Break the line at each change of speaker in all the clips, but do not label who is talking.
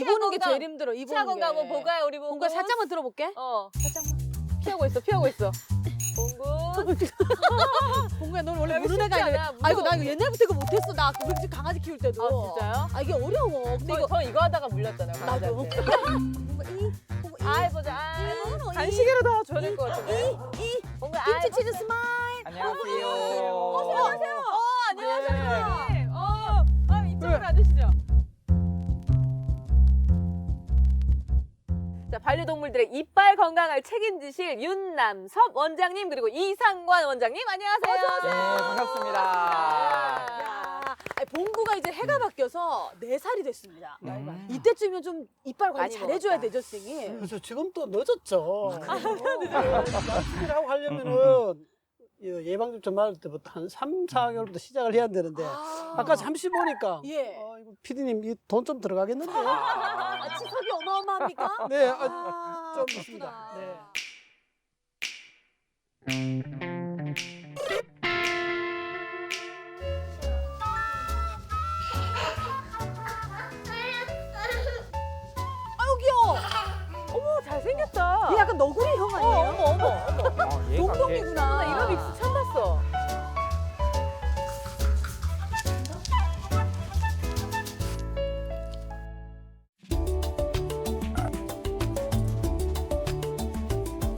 보는 게 제일 힘들어. 이
치아
보는 게.
건강 한번 볼까요, 우리 봉구?
뭔가 살짝만 들어볼게.
살짝만. 피하고 있어, 피하고 있어. 봉구.
봉구야, 넌 원래
여기
모르는 애가
쉽지
아니야.
않아,
아이고, 나
무서워.
이거 옛날부터 이거 못했어. 나 우리 집 강아지 키울 때도.
아, 진짜요?
아, 이게 어려워. 근데 이거
저 이거 하다가 물렸잖아요,
나도.
강아지한테.
봉구 이, 봉구 이.
아이, 보자. 아이,
이.
간식이라도 하나 줘야 될 것 같은데. 봉구, 아이,
김치 치즈 스마일.
안녕하세요.
안녕하세요. 안녕하세요.
네.
이쪽으로 와주시죠. 자, 반려동물들의 이빨 건강을 책임지실 윤남섭 원장님 그리고 이상관 원장님 안녕하세요.
네, 반갑습니다.
야, 아니, 봉구가 이제 해가 바뀌어서 4살이 됐습니다. 이때쯤이면 좀 이빨 관리
많이
잘해줘야
먹었다.
되죠, 선생님?
그래서 지금 또 늦었죠. 남친이라고 하려면은 예방접종 맞을 때부터 한 3, 4개월부터 시작을 해야 되는데 아까 잠시 보니까
예.
이거 피디님 이 돈 좀 들어가겠는데요?
아, 치석이 어마어마합니까?
네,
아,
좀 있습니다.
그렇구나.
네.
아유, 귀여워.
어머, 잘생겼다.
얘 약간 너구리 형 아니에요?
아, 얘가
동동이구나.
나 이런 믹스 처음 봤어.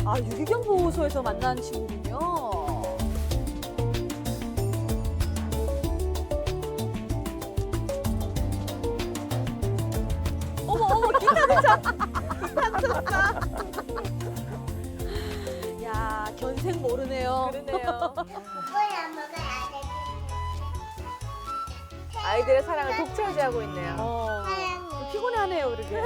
아, 유기견 보호소에서 만난 친구군요. 어머, 기타 쳤다. 야, 견생 모르네요.
그러네요.
뭐야 먹어야 돼.
아이들의 사랑을 독차지하고 있네요.
어, 피곤해하네요, 그러게.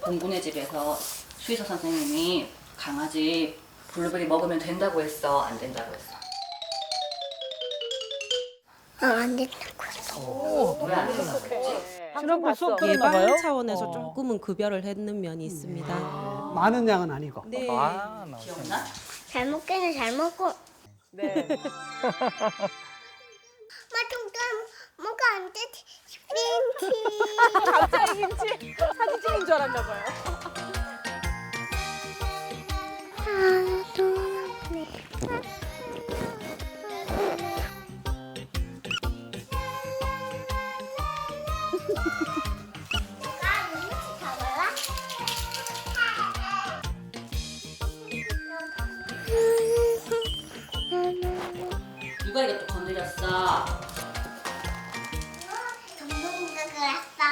봉군의 집에서 수의사 선생님이 강아지 블루베리 먹으면 된다고 했어? 안 된다고 했어?
안 된다고 했어.
왜 안 된다고 했지?
지난번 수업
봤어.
들었나 봐요?
예방 차원에서
어.
조금은 급여를 했는 면이 있습니다.
많은 양은 아니고.
네.
아,
기억나?
잘 먹기는 잘 먹고
네.
맛좀 뭐가 안 되지. 핑키.
갑자기 김치.
사진 찍은 줄 알았나 봐요.
누가 이거 또 건드렸어?
동동이가 그랬어.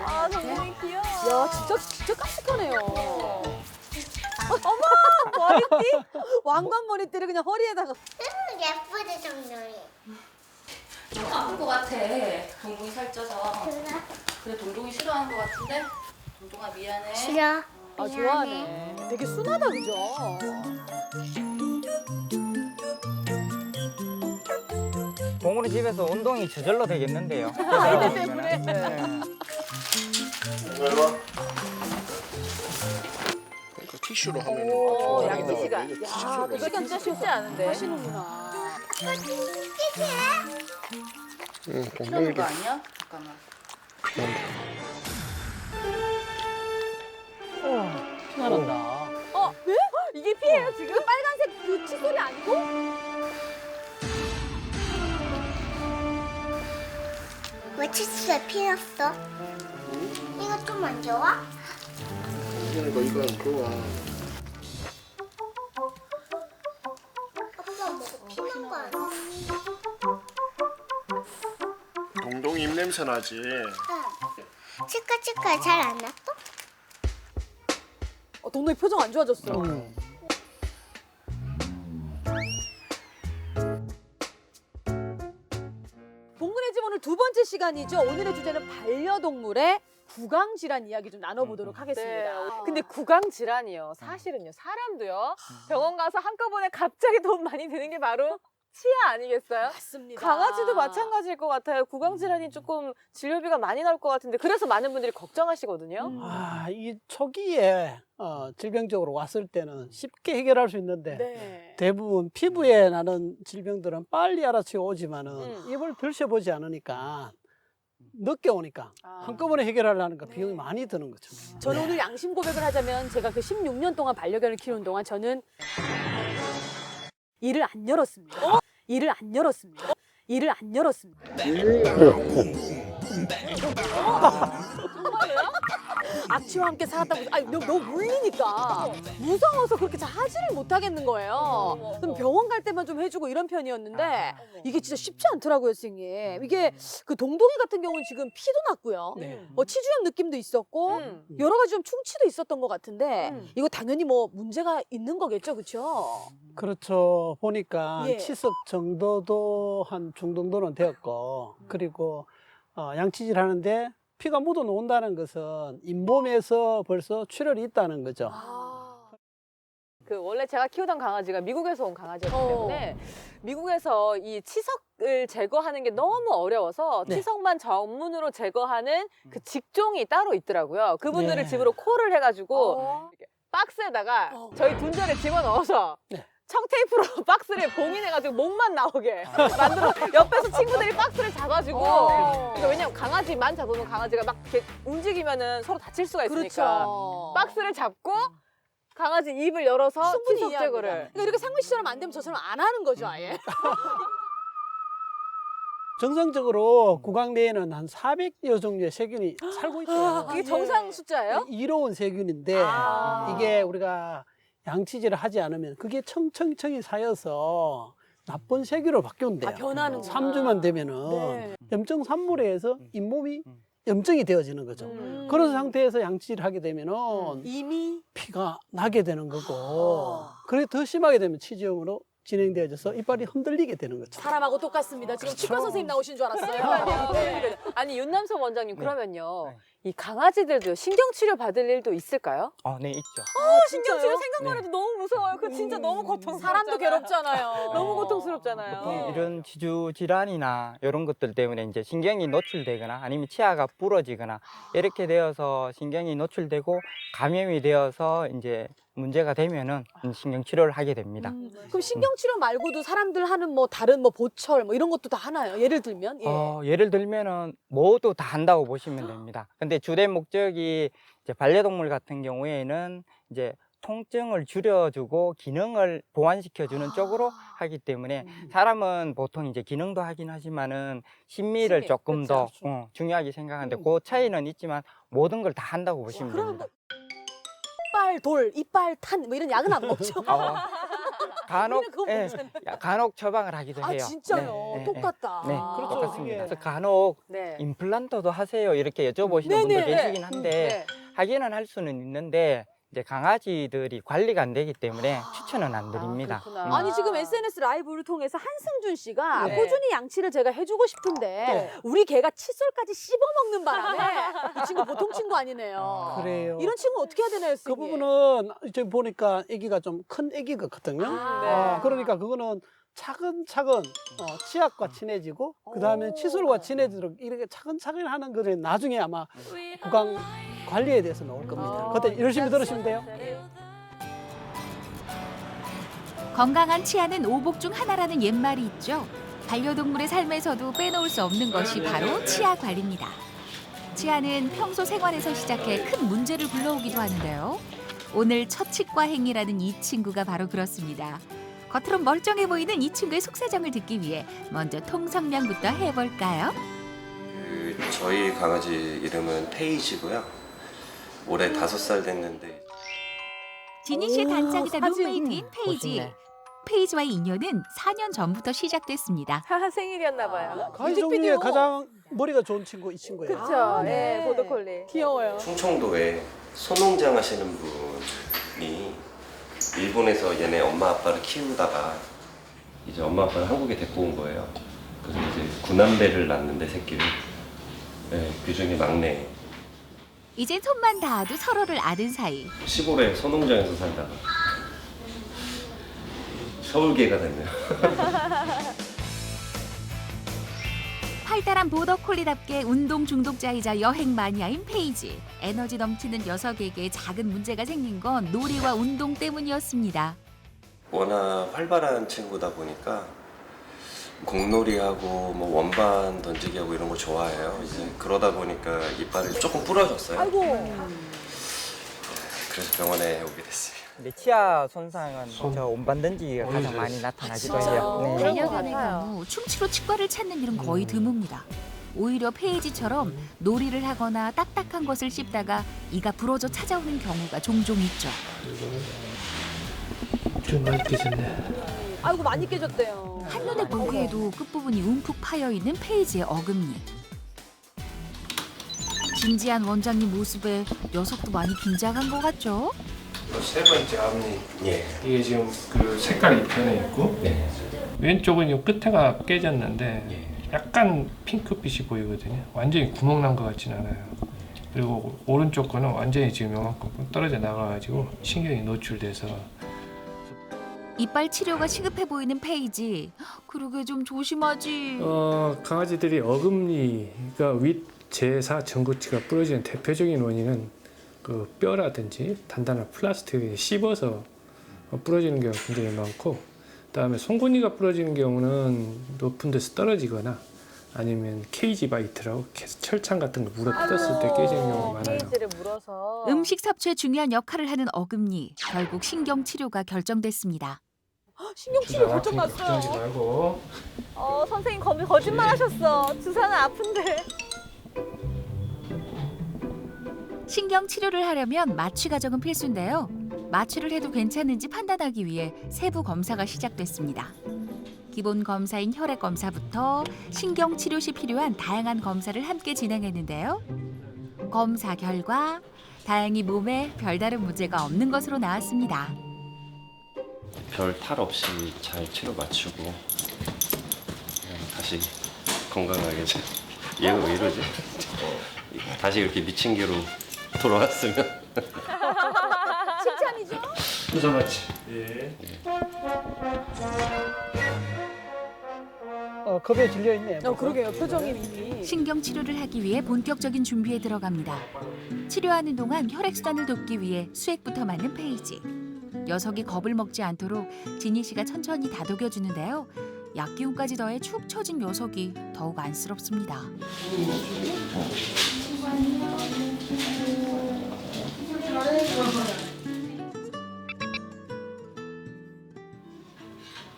아, 정말 귀여워.
야, 진짜 깜찍하네요.
머리띠?
왕관 머리띠를 그냥 허리에다가.
예쁘지 동동이.
너무 아플 것 같아. 동동이 살쪄서. 그래, 동동이 싫어하는 것 같은데? 동동아 미안해.
싫어.
아, 좋아하네. 되게 순하다, 그죠?
봉우리 집에서 운동이 저절로 되겠는데요.
아이들 때문에.
네.
그러니까 티슈로 하면은
오,
더 많이
양치시가.
나와요. 이거
야,
티슈로
그거 진짜 쉽지 않은데.
하시는구나.
응,
싫어하는
동동이도
거 아니야? 잠깐만.
피가 난다.
어, 네? 이게 피해요, 지금?
빨간색 그 칫솔이 아니고?
왜 치수에 피었어? 이거 좀 안 좋아?
이건 그거야.
아빠 뭐 피는 거 아니야?
동동이 입냄새 나지.
응. 치카치카 잘 안 났어?
동동이 표정 안 좋아졌어. 봉근의 집 오늘 2번째 시간이죠. 오늘의 주제는 반려동물의 구강질환 이야기 좀 나눠보도록 하겠습니다.
네. 근데 구강 질환이요. 사실은요. 사람도요. 병원 가서 한꺼번에 갑자기 돈 많이 드는 게 바로 치아 아니겠어요?
맞습니다.
강아지도 마찬가지일 것 같아요. 구강 질환이 조금 진료비가 많이 나올 것 같은데 그래서 많은 분들이 걱정하시거든요.
이 초기에 질병적으로 왔을 때는 쉽게 해결할 수 있는데
네.
대부분 피부에 나는 질병들은 빨리 알아채 오지만은 입을 들춰보지 않으니까 늦게 오니까 한꺼번에 해결하려니까 비용이 많이 드는 거죠.
저는 오늘 양심 고백을 하자면 제가 그 16년 동안 반려견을 키우는 동안 저는 이를 안 열었습니다. 이를 안 열었습니다. 이를 안 열었습니다. 악취와 함께 살았다고. 아니, 너무 물리니까 무서워서 그렇게 잘 하지를 못하겠는 거예요. 그럼 병원 갈 때만 좀 해주고 이런 편이었는데 이게 진짜 쉽지 않더라고요, 선생님. 이게 그 동동이 같은 경우는 지금 피도 났고요. 치주염 느낌도 있었고 여러 가지 좀 충치도 있었던 것 같은데 이거 당연히 뭐 문제가 있는 거겠죠, 그렇죠?
그렇죠. 보니까
예.
치석 정도도 한 중정도는 되었고 그리고 양치질 하는데 피가 묻어 놓는다는 것은 잇몸에서 벌써 출혈이 있다는 거죠.
그 원래 제가 키우던 강아지가 미국에서 온 강아지였기 때문에 미국에서 이 치석을 제거하는 게 너무 어려워서
네.
치석만 전문으로 제거하는 그 직종이 따로 있더라고요. 그분들을
네.
집으로 콜을 해가지고 박스에다가 저희 둔저를 집어넣어서
네.
청테이프로 박스를 봉인해가지고 목만 나오게 만들어 옆에서 친구들이 박스를 잡아주고 그러니까 왜냐면 강아지만 잡으면 강아지가 막 이렇게 움직이면은 서로 다칠 수가 있으니까
그렇죠.
박스를 잡고 강아지 입을 열어서
충분히
치석
이해합니다.
제거를
그러니까 이렇게 상민 씨처럼 안 되면 저처럼 안 하는 거죠, 아예.
정상적으로 구강 내에는 한 400여 종류의 세균이 살고 있대요.
그게 정상 숫자예요?
이로운 세균인데 이게 우리가 양치질을 하지 않으면 그게 청청청이 쌓여서 나쁜 세균으로 바뀌온대요.
변하는
3주만 되면은 염증 산물에서 잇몸이 염증이 되어지는 거죠. 그런 상태에서 양치질을 하게 되면은
이미
피가 나게 되는 거고 그래 더 심하게 되면 치주염으로 진행되어져서 이빨이 흔들리게 되는 거죠.
사람하고 똑같습니다. 지금 치과 선생님 나오신 줄 알았어요.
그러니까요. 아니 윤남석 원장님 그러면요 이 강아지들도 신경치료 받을 일도 있을까요?
네, 있죠.
신경치료 생각만 해도 너무 무서워요. 그 진짜 너무 고통스럽잖아요.
사람도 괴롭잖아요.
너무 고통스럽잖아요.
보통 이런 치주 질환이나 이런 것들 때문에 이제 신경이 노출되거나 아니면 치아가 부러지거나 이렇게 되어서 신경이 노출되고 감염이 되어서 이제 문제가 되면은 신경 치료를 하게 됩니다.
그럼 신경치료 말고도 사람들 하는 뭐 다른 뭐 보철 뭐 이런 것도 다 하나요? 예를 들면?
예를 들면은 모두 다 한다고 보시면 됩니다. 근데 주된 목적이 이제 반려동물 같은 경우에는 이제 통증을 줄여주고 기능을 보완시켜주는 쪽으로 하기 때문에 사람은 보통 이제 기능도 하긴 하지만은 심미를
심미,
조금
그쵸.
더 중요하게 생각하는데 그 차이는 있지만 모든 걸 다 한다고 보시면
그러면
됩니다.
이빨 돌, 이빨 탄 뭐 이런 약은 안 먹죠?
간혹
우리는 그거 먹잖아요.
간혹 처방을 하기도
아
해요.
진짜요?
네, 네,
똑같다.
네,
그렇죠.
똑같습니다.
이게-
그래서 간혹
네.
임플란트도 하세요 이렇게 여쭤보시는
네네.
분도 계시긴 한데
네.
하기는 할 수는 있는데 이제 강아지들이 관리가 안 되기 때문에 추천은 안 드립니다.
그렇구나.
아니 지금 SNS 라이브를 통해서 한승준 씨가
네.
꾸준히 양치를 제가 해주고 싶은데 우리 개가 칫솔까지 씹어먹는 바람에 이 친구 보통 친구 아니네요.
그래요.
이런 친구 어떻게 해야 되나요,
그
선생님?
부분은 지금 보니까 아기가 좀 큰 아기 같거든요.
네.
그러니까 그거는 차근차근 치약과 친해지고 그 다음에 칫솔과 친해지도록 이렇게 차근차근 하는 거를 나중에 아마 구강 관리에 대해서 나올 겁니다. 그때 열심히 들으시면 돼요.
건강한 치아는 오복 중 하나라는 옛말이 있죠. 반려동물의 삶에서도 빼놓을 수 없는 것이 바로 치아 관리입니다. 치아는 평소 생활에서 시작해 큰 문제를 불러오기도 하는데요. 오늘 첫 치과 행위라는 이 친구가 바로 그렇습니다. 겉으로 멀쩡해 보이는 이 친구의 속사정을 듣기 위해 먼저 통성명부터 해볼까요?
저희 강아지 이름은 페이지고요. 올해 5살 됐는데
지니 씨의 단짝이자
사진.
룸메이트인 페이지.
멋있네.
페이지와의 인연은 4년 전부터 시작됐습니다.
하하 생일이었나 봐요.
강아지 종류에
뮤직비디오.
가장 머리가 좋은 친구 이 친구예요.
그렇죠.
네.
네. 보더콜리.
귀여워요.
충청도에 소농장 하시는 분이 일본에서 얘네 엄마 아빠를 키우다가 이제 엄마 아빠를 한국에 데리고 온 거예요. 그래서 이제 9남매를 낳는데 새끼를. 네, 그 중에 막내.
이젠 손만 닿아도 서로를 아는 사이.
시골에 소농장에서 살다가 서울개가 됐네요.
활달한 보더콜리답게 운동 중독자이자 여행 마니아인 페이지. 에너지 넘치는 녀석에게 작은 문제가 생긴 건 놀이와 운동 때문이었습니다.
워낙 활발한 친구다 보니까 공놀이하고 뭐 원반 던지기하고 이런 거 좋아해요. 이제 그러다 보니까 이빨이 조금 부러졌어요.
아이고.
그래서 병원에 오게 됐어요.
근데 치아 손상은 저 온반 던지기가 가장 많이 나타나기도 해요. 네.
반려견의 경우 충치로 치과를 찾는 일은 거의 드뭅니다. 오히려 페이지처럼 놀이를 하거나 딱딱한 것을 씹다가 이가 부러져 찾아오는 경우가 종종 있죠.
좀 많이 깨졌네.
아이고 많이 깨졌대요.
한눈에 보기에도 끝부분이 움푹 파여있는 페이지의 어금니. 진지한 원장님 모습에 녀석도 많이 긴장한 것 같죠?
세 번째 앞니.
예.
이게 지금 그 색깔이 변해 있고
네.
왼쪽은 이 끝에가 깨졌는데
예.
약간 핑크빛이 보이거든요. 완전히 구멍 난 것 같진 않아요. 그리고 오른쪽 거는 완전히 지금 요만큼 떨어져 나가가지고 신경이 노출돼서.
이빨 치료가 시급해 보이는 페이지. 그러게 좀 조심하지.
강아지들이 어금니가 윗 제4 전구치가 부러지는 대표적인 원인은 그 뼈라든지 단단한 플라스틱에 씹어서 부러지는 경우가 굉장히 많고, 그다음에 송곳니가 부러지는 경우는 높은 데서 떨어지거나 아니면 케이지 바이트라고 철창 같은 걸 물어 뜯었을 때 깨지는 경우가 많아요.
페이지를 물어서.
음식 섭취에 중요한 역할을 하는 어금니. 결국 신경 치료가 결정됐습니다.
신경 치료 결정
걱정하지
났어요.
말고.
선생님 거짓말 하셨어. 주사는 아픈데.
신경 치료를 하려면 마취 과정은 필수인데요. 마취를 해도 괜찮은지 판단하기 위해 세부 검사가 시작됐습니다. 기본 검사인 혈액 검사부터 신경 치료 시 필요한 다양한 검사를 함께 진행했는데요. 검사 결과 다행히 몸에 별다른 문제가 없는 것으로 나왔습니다.
별 탈 없이 잘 치료 마치고 그냥 다시 건강하게 얘가 왜 이러지? 다시 이렇게 미친 개로 돌아왔으면.
칭찬이죠?
주사 맞지. 예.
겁에 질려 있네.
그러게요. 표정이.
신경 치료를 하기 위해 본격적인 준비에 들어갑니다. 치료하는 동안 혈액순환을 돕기 위해 수액부터 맞는 페이지. 녀석이 겁을 먹지 않도록 지니 씨가 천천히 다독여주는데요. 약기운까지 더해 축 처진 녀석이 더욱 안쓰럽습니다.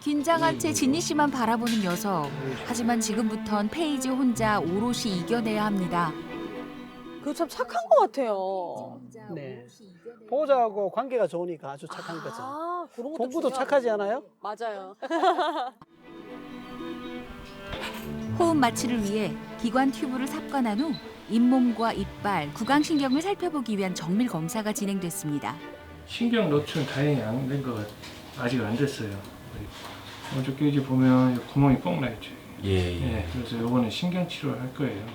긴장한 채 지니 씨만 바라보는 녀석. 하지만 지금부턴 페이지 혼자 오롯이 이겨내야 합니다.
그거 참 착한 것 같아요.
네. 보호자하고 관계가 좋으니까 아주 착한 거죠.
그런 것도
동구도
중요하군요.
착하지 않아요?
맞아요.
호흡 마취를 위해 기관 튜브를 삽관한 후 잇몸과 이빨, 구강신경을 살펴보기 위한 정밀 검사가 진행됐습니다.
신경 노출은 다행히 안 된 것 같아요. 아직 안 됐어요. 어저께 이제 보면 구멍이 뻥 나 있죠. 예. 그래서 이거는 신경 치료를 할 거예요.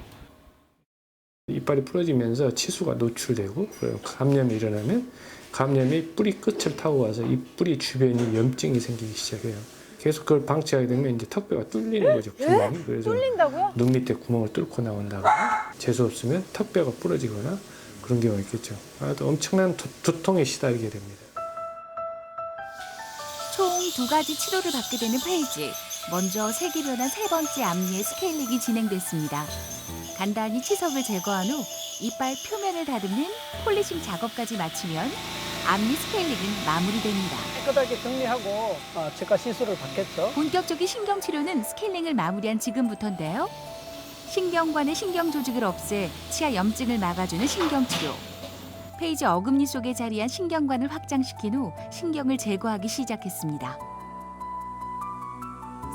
이빨이 부러지면서 치수가 노출되고, 그리고 감염이 일어나면 감염이 뿌리 끝을 타고 와서 이 뿌리 주변에 염증이 생기기 시작해요. 계속 그걸 방치하게 되면 이제 턱뼈가 뚫리는 거죠, 구멍이. 그래서
뚫린다고요?
눈 밑에 구멍을 뚫고 나온다거나, 재수 없으면 턱뼈가 부러지거나 그런 경우가 있겠죠. 아주 엄청난 두통에 시달리게 됩니다.
총 2가지 치료를 받게 되는 페이지. 먼저 색이 변한 3번째 앞니의 스케일링이 진행됐습니다. 간단히 치석을 제거한 후 이빨 표면을 다듬는 폴리싱 작업까지 마치면 앞니 스케일링은 마무리됩니다.
깨끗하게 정리하고 치과 시술을 받겠죠.
본격적인 신경 치료는 스케일링을 마무리한 지금부터인데요. 신경관의 신경 조직을 없애 치아 염증을 막아주는 신경 치료. 페이지 어금니 속에 자리한 신경관을 확장시킨 후 신경을 제거하기 시작했습니다.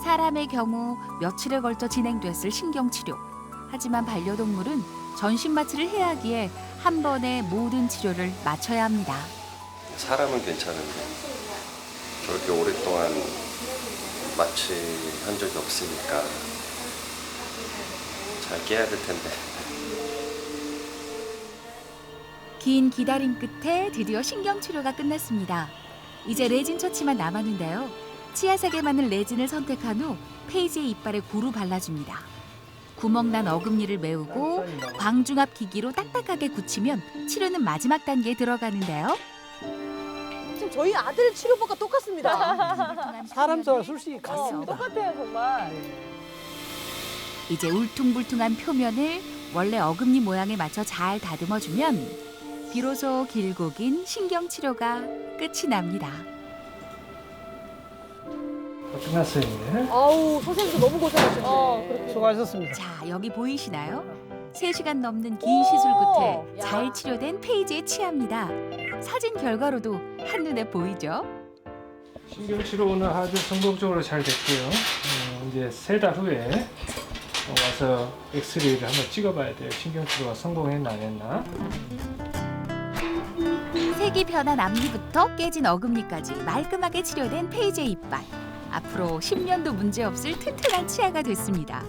사람의 경우 며칠에 걸쳐 진행됐을 신경 치료. 하지만 반려동물은 전신 마취를 해야 하기에 한 번에 모든 치료를 마쳐야 합니다.
사람은 괜찮은데 저렇게 오랫동안 마취한 적이 없으니까 잘 깨야 될 텐데.
긴 기다림 끝에 드디어 신경 치료가 끝났습니다. 이제 레진 처치만 남았는데요. 치아색에 맞는 레진을 선택한 후 페이지의 이빨에 고루 발라줍니다. 구멍난 어금니를 메우고 광중압 기기로 딱딱하게 굳히면 치료는 마지막 단계에 들어가는데요.
지금 저희 아들 치료법과 똑같습니다.
사람 소와 술식이 같습니다.
똑같아요 정말.
이제 울퉁불퉁한 표면을 원래 어금니 모양에 맞춰 잘 다듬어주면 비로소 길고 긴 신경치료가 끝이 납니다.
끝났어요 이제.
아우 선생님도 너무 고생하셨네.
수고하셨습니다.
자, 여기 보이시나요? 3시간 넘는 긴 시술 끝에 잘 치료된 페이지의 치아입니다. 사진 결과로도 한눈에 보이죠?
신경치료는 아주 성공적으로 잘 됐고요. 이제 3달 후에 와서 엑스레이를 한번 찍어봐야 돼요. 신경치료가 성공했나 안 했나.
색이 변한 앞니부터 깨진 어금니까지 말끔하게 치료된 페이지의 이빨. 앞으로 10년도 문제없을 튼튼한 치아가 됐습니다.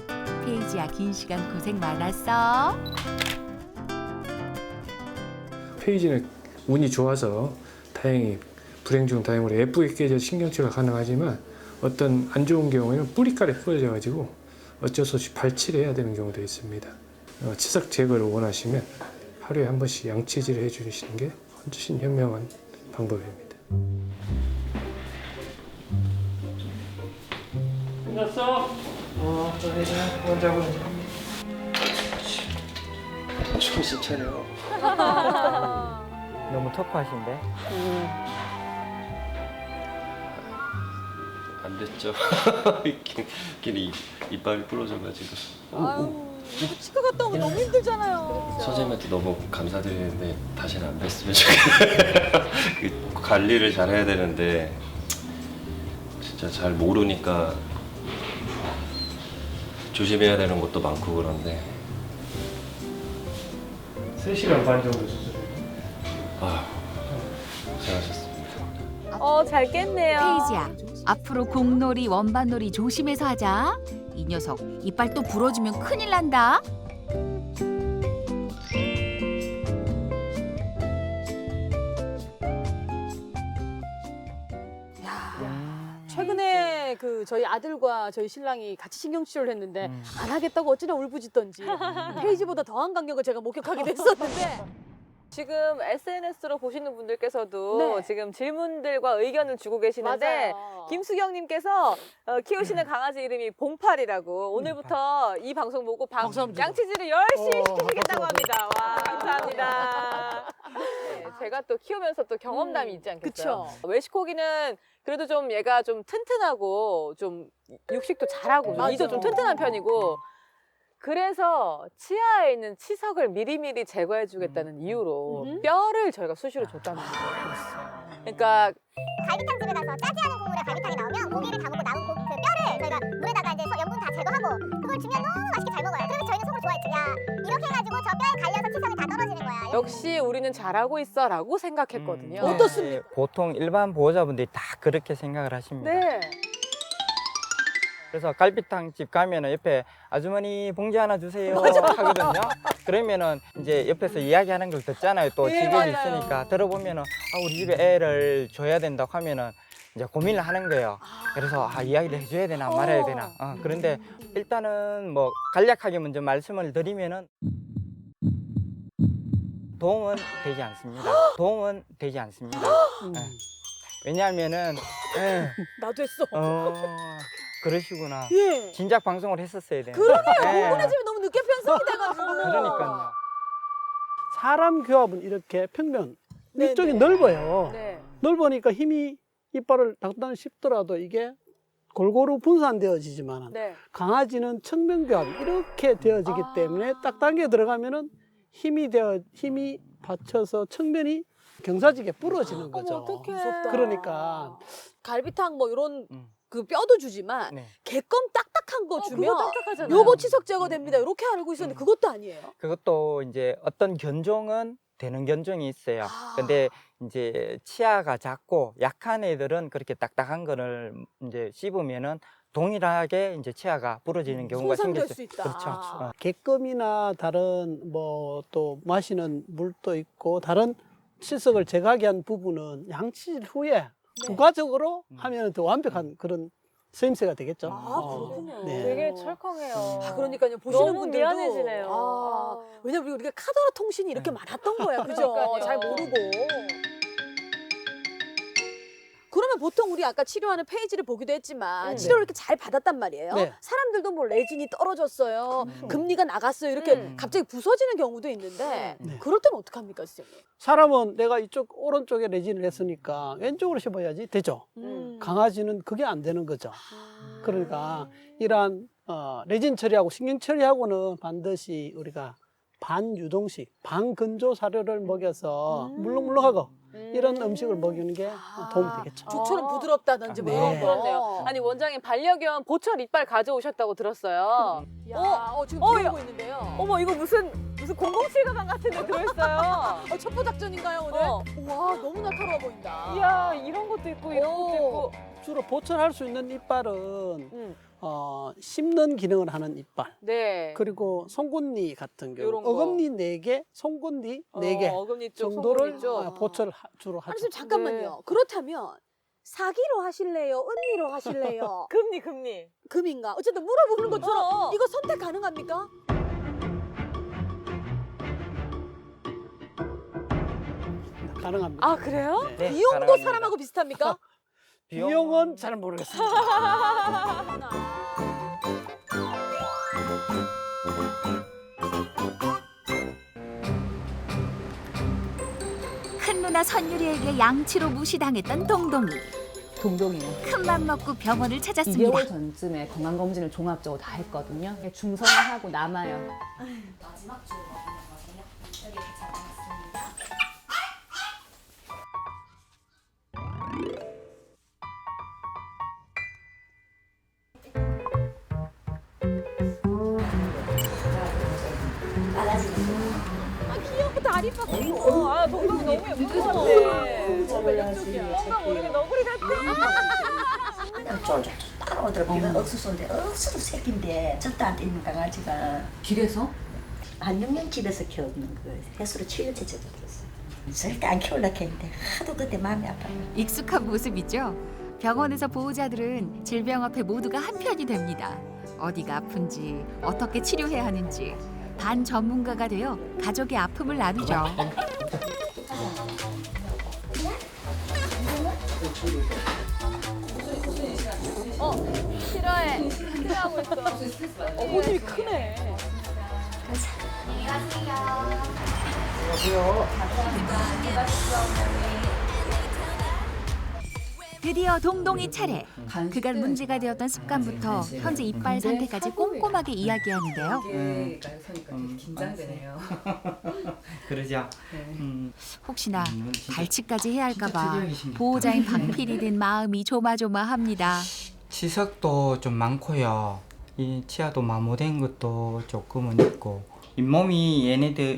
페이지야, 긴 시간 고생 많았어.
페이지는 운이 좋아서 다행히 불행 중 다행으로 예쁘게 깨져 신경치료가 가능하지만 어떤 안 좋은 경우에는 뿌리깔에 부러져가지고 어쩔 수 없이 발치를 해야 되는 경우도 있습니다. 치석 제거를 원하시면 하루에 한 번씩 양치질을 해주시는 게 훨씬 현명한 방법입니다. 끝났어? 또 해줘. 원장은.
정신 차려.
너무 터프하신데?
안 됐죠. 끼리 이빨이 부러져가지고.
아유 치과 갔다 오면 너무 힘들잖아요.
선생님한테 너무 감사드리는데 다시는 안 뵀으면 좋겠어요. 관리를 잘 해야 되는데 진짜 잘 모르니까 조심해야 되는 것도 많고 그런데
3시간 반 정도 수술해요.
아 고생하셨습니다.
잘 깼네요.
페이지야, 앞으로 공놀이, 원반놀이 조심해서 하자. 이 녀석 이빨 또 부러지면 큰일 난다.
최근에 그 저희 아들과 저희 신랑이 같이 신경치료를 했는데 안 하겠다고 어찌나 울부짖던지 페이지보다 더한 강력을 제가 목격하게 됐었는데
지금 SNS로 보시는 분들께서도
네.
지금 질문들과 의견을 주고 계시는데
맞아요.
김수경님께서 키우시는 강아지 이름이 봉팔이라고 오늘부터 이 방송 보고
박수 한번 주세요.
양치질을 열심히
박수
시키시겠다고
한번
합니다. 와 감사합니다. 네, 제가 또 키우면서 또 경험담이 있지 않겠어요?
그쵸.
웰시코기는 그래도 좀 얘가 좀 튼튼하고 좀 육식도 잘하고
맞아.
이도 좀 튼튼한 편이고 그래서 치아에 있는 치석을 미리미리 제거해 주겠다는 이유로 뼈를 저희가 수시로 줬다는 거예요. 그러니까
갈비탕 집에 가서 짜지 않은 국물에 갈비탕이 나오면 고기를 담고 남은 그 뼈를 저희가 물에다가 이제 염분 다 제거하고 그걸 주면 너무 맛있게 잘 먹어요. 그러면서 저희는 속으로 좋아했죠. 야 이렇게 해가지고 저 뼈에 갈려서 치석이 다 떨어지는 거야.
역시 우리는 잘하고 있어라고 생각했거든요.
어떻습니까?
보통 일반 보호자분들이 다 그렇게 생각을 하십니다.
네.
그래서 갈비탕 집 가면은 옆에 아주머니 봉지 하나 주세요 하거든요. 그러면은 이제 옆에서 이야기하는 걸 듣잖아요. 또
네,
집에
맞아요.
있으니까 들어보면은 우리 집에 애를 줘야 된다고 하면은 이제 고민을 하는 거예요. 그래서 이야기를 해줘야 되나 말아야 되나. 그런데 일단은 뭐 간략하게 먼저 말씀을 드리면은 도움은 되지 않습니다. 도움은 되지 않습니다. 왜냐하면은
나도 했어.
그러시구나.
예.
진작 방송을 했었어야 되는데.
그러게요. 궁금해지면 너무 늦게 편성이 돼가지고.
그러니까요.
사람 교합은 이렇게 평면
네,
이쪽이
네.
넓어요.
네.
넓으니까 힘이 이빨을 닦다 싶더라도 이게 골고루 분산되어지지만
네.
강아지는 측면 교합이 이렇게 되어지기 때문에 딱 당겨 들어가면은 힘이 받쳐서 측면이 경사지게 부러지는 거죠.
어떡해.
무섭다.
그러니까
갈비탕 뭐 이런 그 뼈도 주지만
네.
개껌 딱딱한 거 주면
그거 딱딱하잖아요.
요거 치석 제거됩니다. 이렇게 알고 있었는데 그것도 아니에요.
그것도 이제 어떤 견종은 되는 견종이 있어요. 근데 이제 치아가 작고 약한 애들은 그렇게 딱딱한 거를 이제 씹으면은 동일하게 이제 치아가 부러지는 경우가
손상될
생길
수 있다.
그렇죠.
개껌이나 다른 뭐 또 마시는 물도 있고 다른 치석을 제거하게 한 부분은 양치질 후에 부가적으로 하면 더 완벽한 그런 쓰임새가 되겠죠.
그렇군요.
네.
되게 철컹해요.
그러니까요. 보시는
너무
분들도
미안해지네요.
왜냐면 우리가 카더라 통신이 이렇게 많았던 거야. 그죠?
그러니까요.
잘 모르고. 보통 우리 아까 치료하는 페이지를 보기도 했지만
네.
치료를 이렇게 잘 받았단 말이에요.
네.
사람들도 뭐 레진이 떨어졌어요. 금리가 나갔어요. 이렇게 갑자기 부서지는 경우도 있는데
네.
그럴 때는 어떡합니까, 선생님?
사람은 내가 이쪽 오른쪽에 레진을 했으니까 왼쪽으로 씹어야지 되죠. 강아지는 그게 안 되는 거죠. 그러니까 이러한 레진 처리하고 신경 처리하고는 반드시 우리가 반유동식, 반건조 사료를 먹여서 물렁물렁하고 이런 음식을 먹이는 게 도움이 되겠죠.
죽처럼 부드럽다든지 뭐
네.
이런 거.
그렇네요. 아니 원장님 반려견 보철 이빨 가져오셨다고 들었어요.
야, 지금
어,
들어오고 있는데요.
어머 이거 무슨 007 가방 같은 데 들어있어요.
첩보 작전인가요, 오늘? 와, 너무 날카로워 보인다.
이야 이런 것도 있고 이런 것도 있고.
주로 보철할 수 있는 이빨은 씹는 기능을 하는 이빨.
네.
그리고 송곳니 같은 경우
요런 거.
어금니 4개, 송곳니 4개
어금니 쪽,
정도를
송곳니 쪽.
보철 주로 하죠.
아니, 지금 잠깐만요. 그렇다면 사기로 하실래요? 은리로 하실래요?
금리.
금인가? 어쨌든 물어보는 것처럼 이거 선택 가능합니까?
가능합니다.
아 그래요?
네.
비용도
가능합니다.
사람하고 비슷합니까?
비용은 잘 모르겠습니다.
큰 누나 선유리에게 양치로 무시당했던 동동이.
동동이요.
큰맘 먹고 병원을 찾았습니다.
2개월 전쯤에 건강검진을 종합적으로 다 했거든요. 중성을 하고 남아요.
마지막 줄 먹는 거세요? 여기 이렇게 잡아놨습니다.
귀엽고 다리 빠
아 동동이 너무 예쁘던데. 뭔가 모르게 너구리 같아.
쫄쫄 따라오더라고요. 억수소인데 억수로 새끼인데 절대 안 뛰는 강아지가
길에서?
한 6년 집에서 키우는 거예요. 횟수로 7년째 접어들었어요. 절대 안 키우려고 했는데 하도 그때 마음이 아파요.
익숙한 모습이죠. 병원에서 보호자들은 질병 앞에 모두가 한편이 됩니다. 어디가 아픈지, 어떻게 치료해야 하는지 반 전문가가 되어 가족의 아픔을 나누죠.
싫어해. 싫어하고 있어.
모습이 크네.
드디어 동동이 차례. 그간 문제가 되었던 습관부터 현재 이빨 상태까지 꼼꼼하게 이야기하는데요.
긴장되네요.
그러죠.
혹시나 발치까지 해야 할까봐 보호자인 박 PD는 마음이 조마조마합니다.
치석도 좀 많고요. 이 치아도 마모된 것도 조금은 있고 잇몸이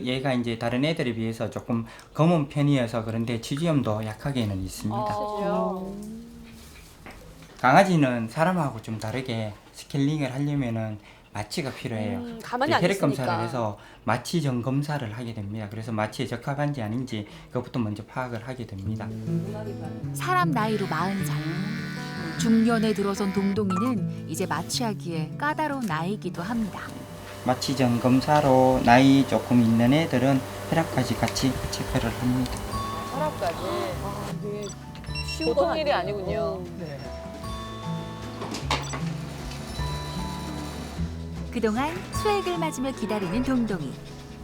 얘가 이제 다른 애들에 비해서 조금 검은 편이어서 그런데 치주염도 약하게는 있습니다. 강아지는 사람하고 좀 다르게 스케일링을 하려면은 마취가 필요해요.
가만히 안
혈액
있으니까.
검사를 해서 마취전 검사를 하게 됩니다. 그래서 마취에 적합한지 아닌지 그것부터 먼저 파악을 하게 됩니다.
사람 나이로 40살. 중년에 들어선 동동이는 이제 마취하기에 까다로운 나이이기도 합니다.
마취전 검사로 나이 조금 있는 애들은 혈압까지 같이 체크를 합니다.
혈압까지.
이게 쉬운 건
보통 일이 아니군요.
네.
그동안 수액을 맞으며 기다리는 동동이.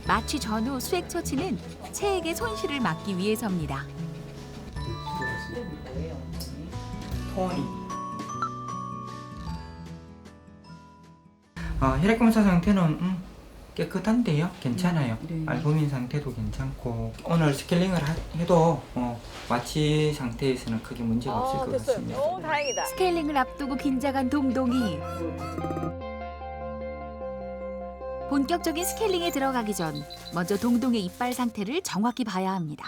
마취 전후 수액 처치는 체액의 손실을 막기 위해서입니다.
토니. 혈액 검사 상태는 깨끗한데요. 괜찮아요. 알부민 상태도 괜찮고 오늘 스케일링을 해도 마취 상태에서는 크게 문제가 없을 것
됐어요.
같습니다.
오 다행이다.
스케일링을 앞두고 긴장한 동동이. 본격적인 스케일링에 들어가기 전 먼저 동동의 이빨 상태를 정확히 봐야 합니다.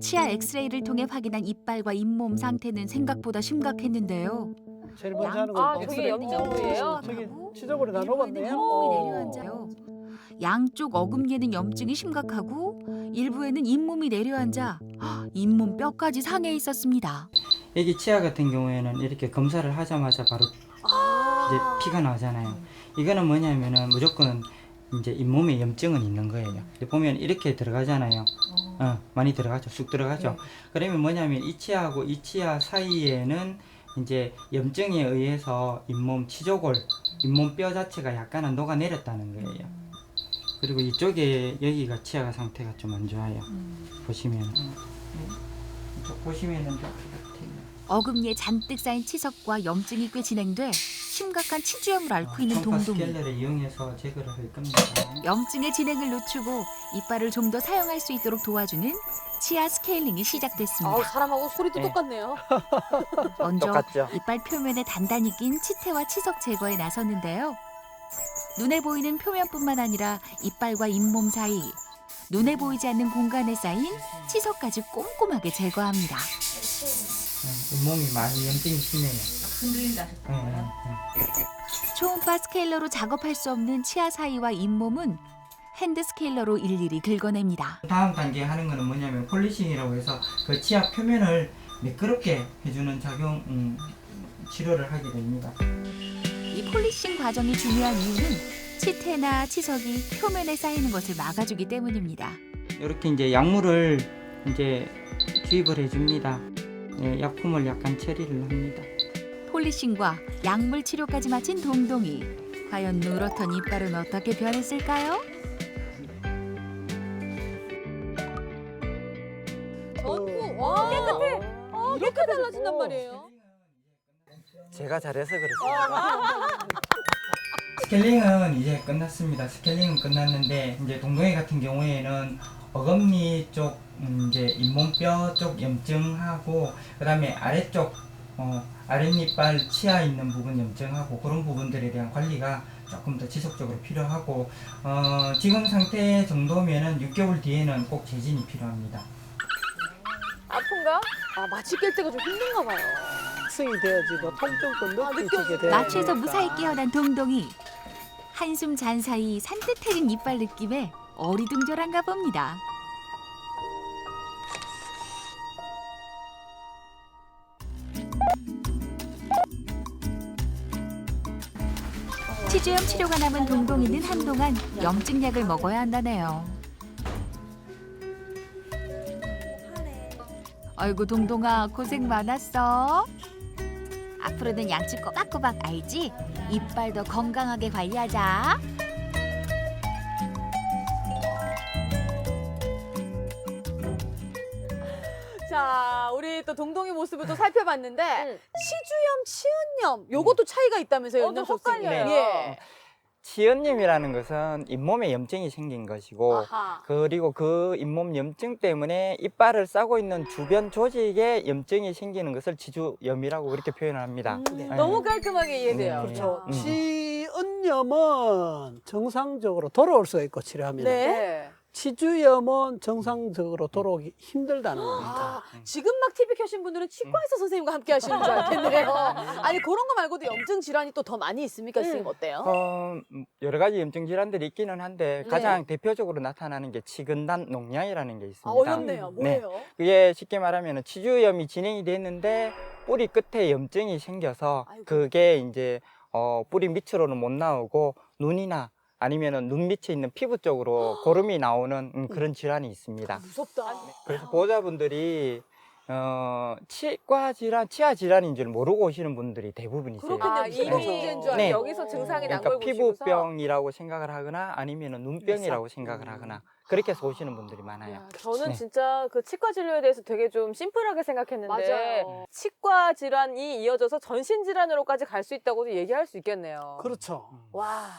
치아 엑스레이를 통해 확인한 이빨과 잇몸 상태는 생각보다 심각했는데요.
제일 먼저 하는 건
저게 염증 부위예요?
저기 치적으로 다 녹았네요.
잇몸이 내려앉아요. 양쪽 어금니에는 염증이 심각하고 일부에는 잇몸이 내려앉아 잇몸 뼈까지 상해 있었습니다.
여기 치아 같은 경우에는 이렇게 검사를 하자마자 바로 이제 피가 나잖아요. 이거는 뭐냐면은 무조건 이제 잇몸에 염증은 있는 거예요. 보면 이렇게 들어가잖아요. 많이 들어가죠. 쑥 들어가죠. 그러면 뭐냐면 이 치아하고 이 치아 사이에는 이제 염증에 의해서 잇몸 치조골, 잇몸 뼈 자체가 약간은 녹아내렸다는 거예요. 그리고 이쪽에 여기가 치아 상태가 좀 안 좋아요. 보시면 이쪽 보시면은 좀
어금니에 잔뜩 쌓인 치석과 염증이 꽤 진행돼 심각한 치주염을 앓고 있는
콤파스
동동이.
갤러를 이용해서 제거를 할 겁니다.
염증의 진행을 늦추고 이빨을 좀 더 사용할 수 있도록 도와주는 치아 스케일링이 시작됐습니다.
아우, 사람하고 소리도
네.
똑같네요.
먼저
똑같죠?
이빨 표면에 단단히 낀 치태와 치석 제거에 나섰는데요. 눈에 보이는 표면뿐만 아니라 이빨과 잇몸 사이, 눈에 보이지 않는 공간에 쌓인 치석까지 꼼꼼하게 제거합니다.
잇몸이 많이 염증이 심해요.
흔들린다.
초음파 스케일러로 작업할 수 없는 치아 사이와 잇몸은 핸드 스케일러로 일일이 긁어냅니다.
다음 단계 하는 거는 뭐냐면 폴리싱이라고 해서 그 치아 표면을 매끄럽게 해주는 치료를 하게 됩니다.
이 폴리싱 과정이 중요한 이유는 치태나 치석이 표면에 쌓이는 것을 막아주기 때문입니다.
이렇게 이제 약물을 이제 주입을 해줍니다. 예, 약품을 약간 처리를 합니다.
폴리싱과 약물 치료까지 마친 동동이. 과연 누렇던 이빨은 어떻게 변했을까요?
전부 와 깨끗해. 이렇게 달라진단 말이에요.
제가 잘해서 그렇습니다. 스케일링은 이제 끝났습니다. 스케일링은 끝났는데 이제 동동이 같은 경우에는 어금니 쪽 이제 잇몸뼈 쪽 염증하고 그다음에 아래쪽 아랫니빨 치아 있는 부분 염증하고 그런 부분들에 대한 관리가 조금 더 지속적으로 필요하고 지금 상태 정도면은 6개월 뒤에는 꼭 재진이 필요합니다.
아픈가?
아, 마취 깰 때가 좀 힘든가 봐요.
특성이 되어지고 통증도 느껴지게 되고
마취에서 무사히 깨어난 동동이. 한숨 잔 사이 산뜻해진 이빨 느낌에 어리둥절한가 봅니다. 치주염 치료가 남은 동동이는 한동안 염증약을 먹어야 한다네요. 아이고 동동아 고생 많았어. 앞으로는 양치 꼬박꼬박 알지? 이빨도 건강하게 관리하자.
자, 우리 또 동동이 모습을 또 살펴봤는데 치주염, 치은염 요것도 차이가 있다면서요,
좀
윤정수 선생님.
헷갈려요.
예.
치은염이라는 것은 잇몸에 염증이 생긴 것이고
아하.
그리고 그 잇몸 염증 때문에 이빨을 싸고 있는 주변 조직에 염증이 생기는 것을 치주염이라고 그렇게 표현을 합니다. 네.
너무 깔끔하게 이해돼요.
그렇죠. 치은염은 정상적으로 돌아올 수가 있고 치료하면
네.
치주염은 정상적으로 돌아오기 힘들다는 겁니다.
지금 막 TV 켜신 분들은 치과의사 선생님과 함께 하시는 줄 알겠네요. 아니, 그런 거 말고도 염증 질환이 또 더 많이 있습니까, 선생님? 어때요?
여러 가지 염증 질환들이 있기는 한데 가장 대표적으로 나타나는 게 치근단 농양이라는 게 있습니다.
아, 어렵네요. 뭐예요?
그게 쉽게 말하면 치주염이 진행이 됐는데 뿌리 끝에 염증이 생겨서 그게 이제 뿌리 밑으로는 못 나오고 눈이나 아니면은 눈 밑에 있는 피부 쪽으로 고름이 나오는 그런 질환이 있습니다.
무섭다.
그래서 보호자분들이 치과 질환, 치아 질환인 줄 모르고 오시는 분들이 대부분이세요.
아, 이미 문제인 줄 알고
네.
여기서 증상이 난
그러니까
걸 보시고서
피부병이라고 생각을 하거나 아니면은 눈병이라고 생각을 하거나 그렇게 해서 오시는 분들이 많아요.
저는
네.
진짜 그 치과 진료에 대해서 되게 좀 심플하게 생각했는데
맞아요.
치과 질환이 이어져서 전신 질환으로까지 갈 수 있다고도 얘기할 수 있겠네요.
그렇죠.
와.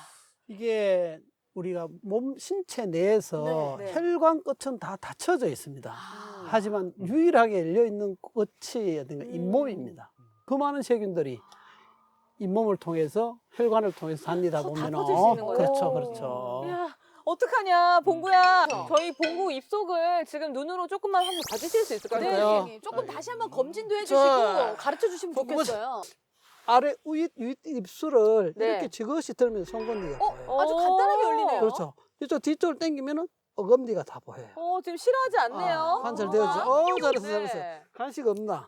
이게 우리가 몸 신체 내에서
네, 네.
혈관 끝은 다 닫혀져 있습니다. 하지만 유일하게 열려 있는 끝이 잇몸입니다. 그 많은 세균들이 잇몸을 통해서 혈관을 통해서 다니다 보면
퍼질 수 있는 거예요?
그렇죠, 그렇죠.
야, 어떡하냐, 봉구야. 저희 봉구 입속을 지금 눈으로 조금만 한번 봐주실 수 있을까요?
네,
그럴까요?
선생님. 조금 다시 한번 검진도 해주시고
자,
가르쳐 주시면 좋겠어요.
아래 윗 입술을
네.
이렇게 지그시 들면서 손 건드려.
아주 간단하게 열리네요.
그렇죠. 이쪽 뒤쪽을 당기면은 어금니가 다 보여요.
지금 싫어하지 않네요.
관찰되었죠? 잘했어,
네.
잘했어. 간식 없나?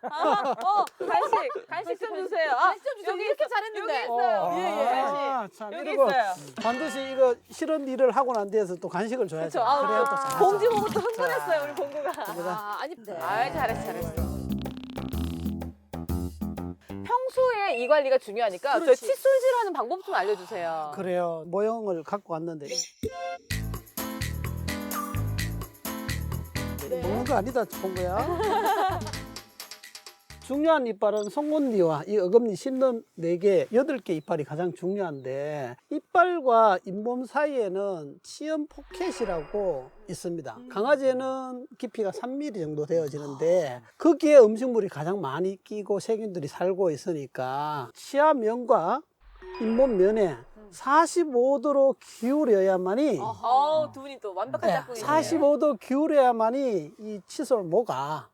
간식 좀 주세요.
간식 좀 주세요. 이렇게 잘했는데.
여기 있어요. 간식.
참,
여기
이러고
있어요.
반드시 이거 싫은 일을 하고 난 뒤에서 또 간식을 줘야죠.
그쵸.
그래야 또 잘하죠.
봉지 보고 또 흥분했어요, 우리 봉구가.
아니, 네.
잘했어. 평소에 이 관리가 중요하니까 저희
그렇지.
칫솔질하는 방법 좀 알려주세요.
그래요. 모형을 갖고 왔는데. 먹는 거 아니다, 본 거야. 중요한 이빨은 송곳니와 이 어금니 씹는 4개, 8개 이빨이 가장 중요한데 이빨과 잇몸 사이에는 치연 포켓이라고 있습니다. 강아지에는 깊이가 3mm 정도 되어지는데 거기에 음식물이 가장 많이 끼고 세균들이 살고 있으니까 치아면과 잇몸 면에 45도로 기울여야만이
두 분이 또 완벽한 짝꿍이네요.
45도 기울여야만이 이 칫솔 모가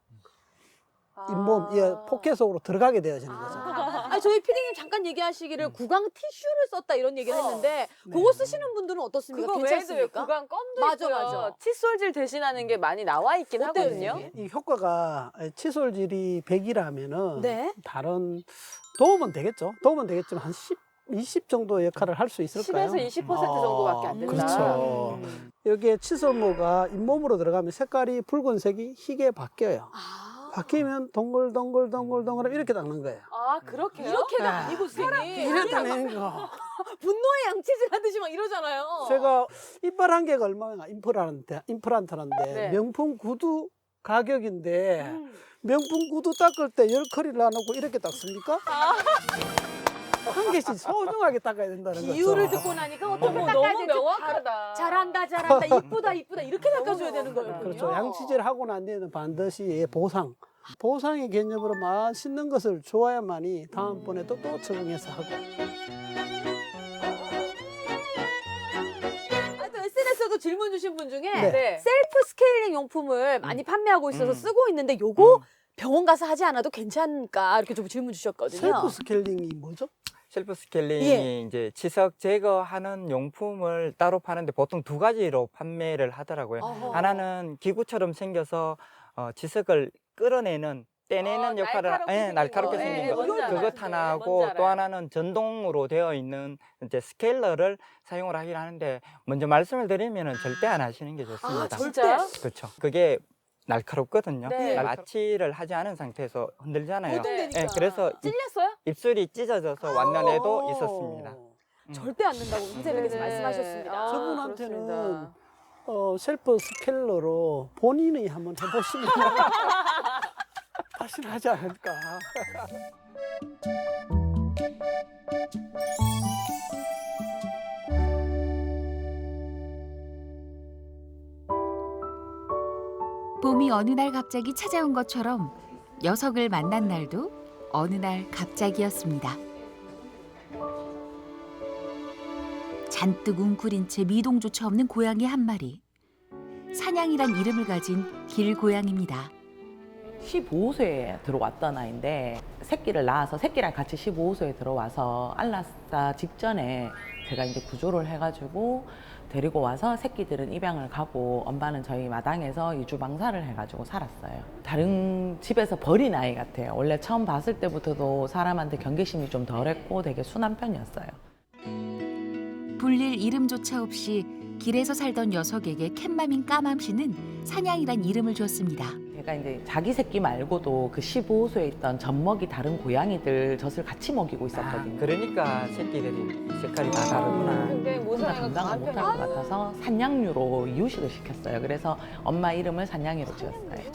잇몸, 포켓 속으로 들어가게 되어지는 거죠.
아니, 저희 피디님 잠깐 얘기하시기를 구강 티슈를 썼다 이런 얘기를 했는데 그거 쓰시는 분들은 어떻습니까?
그거 외에도
괜찮습니까?
구강 껌도
맞아,
있고요.
맞아.
칫솔질 대신하는 게 많이 나와 있긴
어때요,
하거든요.
선생님?
이 효과가 칫솔질이 100이라면은
네.
다른 도움은 되겠죠. 도움은 되겠지만 한 10, 20 정도 역할을 할 수 있을까요?
10에서 20% 정도밖에 안 된다.
그렇죠. 여기에 칫솔모가 잇몸으로 들어가면 색깔이 붉은색이 희게 바뀌어요. 바뀌면 동글동글동글동글 이렇게 닦는 거예요.
그렇게요?
이렇게가 아니고 선생님.
이렇게 닦는 거.
분노의 양치질 하듯이 막 이러잖아요.
제가 이빨 한 개가 얼마나 임플란트란데
네.
명품 구두 가격인데 명품 구두 닦을 때 10커리를 안 하고 이렇게 닦습니까? 한 개씩 소중하게 닦아야 된다는 거죠.
이유를 듣고 나니까 어떤 걸 닦아야
너무
될지
명확하다.
잘한다, 이쁘다 이렇게 닦아줘야 되는 거예요.
그렇죠. 양치질 하고 난 뒤에는 반드시 보상의 개념으로 맛있는 것을 좋아야만이 다음번에 또 적응해서 하고.
또 SNS에도 질문 주신 분 중에
네.
셀프 스케일링 용품을 많이 판매하고 있어서 쓰고 있는데 요거 병원 가서 하지 않아도 괜찮을까 이렇게 좀 질문 주셨거든요.
셀프 스케일링이 뭐죠?
셀프 스케일링이 이제 치석 제거하는 용품을 따로 파는데 보통 2가지로 판매를 하더라고요. 하나는 기구처럼 생겨서 치석을 끌어내는 떼내는 역할을 날카롭게 생긴 거 그것 하나하고 또 하나는 전동으로 되어 있는 이제 스케일러를 사용을 하긴 하는데 먼저 말씀을 드리면은 절대 안 하시는 게 좋습니다.
진짜요?
그렇죠. 그게 날카롭거든요.
네.
마취를 하지 않은 상태에서 흔들잖아요.
고통되니까.
그래서
찔렸어요?
입술이 찢어져서 완난해도 있었습니다.
절대 안 된다고 선생님께서 말씀하셨습니다.
저분한테는 셀프 스케일러로 본인이 한번 해보시면 다시는 하지 않을까.
봄이 어느 날 갑자기 찾아온 것처럼 녀석을 만난 날도 어느 날 갑자기였습니다. 잔뜩 웅크린 채 미동조차 없는 고양이 한 마리. 사냥이란 이름을 가진 길고양입니다.
15세에 들어왔던 아이인데 새끼를 낳아서 새끼랑 같이 15세에 들어와서 알라스타 직전에 제가 이제 구조를 해가지고 데리고 와서 새끼들은 입양을 가고 엄마는 저희 마당에서 2주 방사를 해가지고 살았어요. 다른 집에서 버린 아이 같아요. 원래 처음 봤을 때부터도 사람한테 경계심이 좀 덜했고 되게 순한 편이었어요.
불릴 이름조차 없이 길에서 살던 녀석에게 캣맘인 까맘씨는 사냥이란 이름을 줬습니다.
제가 이제 자기 새끼 말고도 그 15호소에 있던 젖먹이 다른 고양이들 젖을 같이 먹이고 있었거든요.
그러니까 새끼들이 색깔이 다 다르구나.
굉장히
혼자
모성애가
감당을
강한
못할 것
편이에요.
같아서 산양류로 이유식을 시켰어요. 그래서 엄마 이름을 산양이로 지었어요.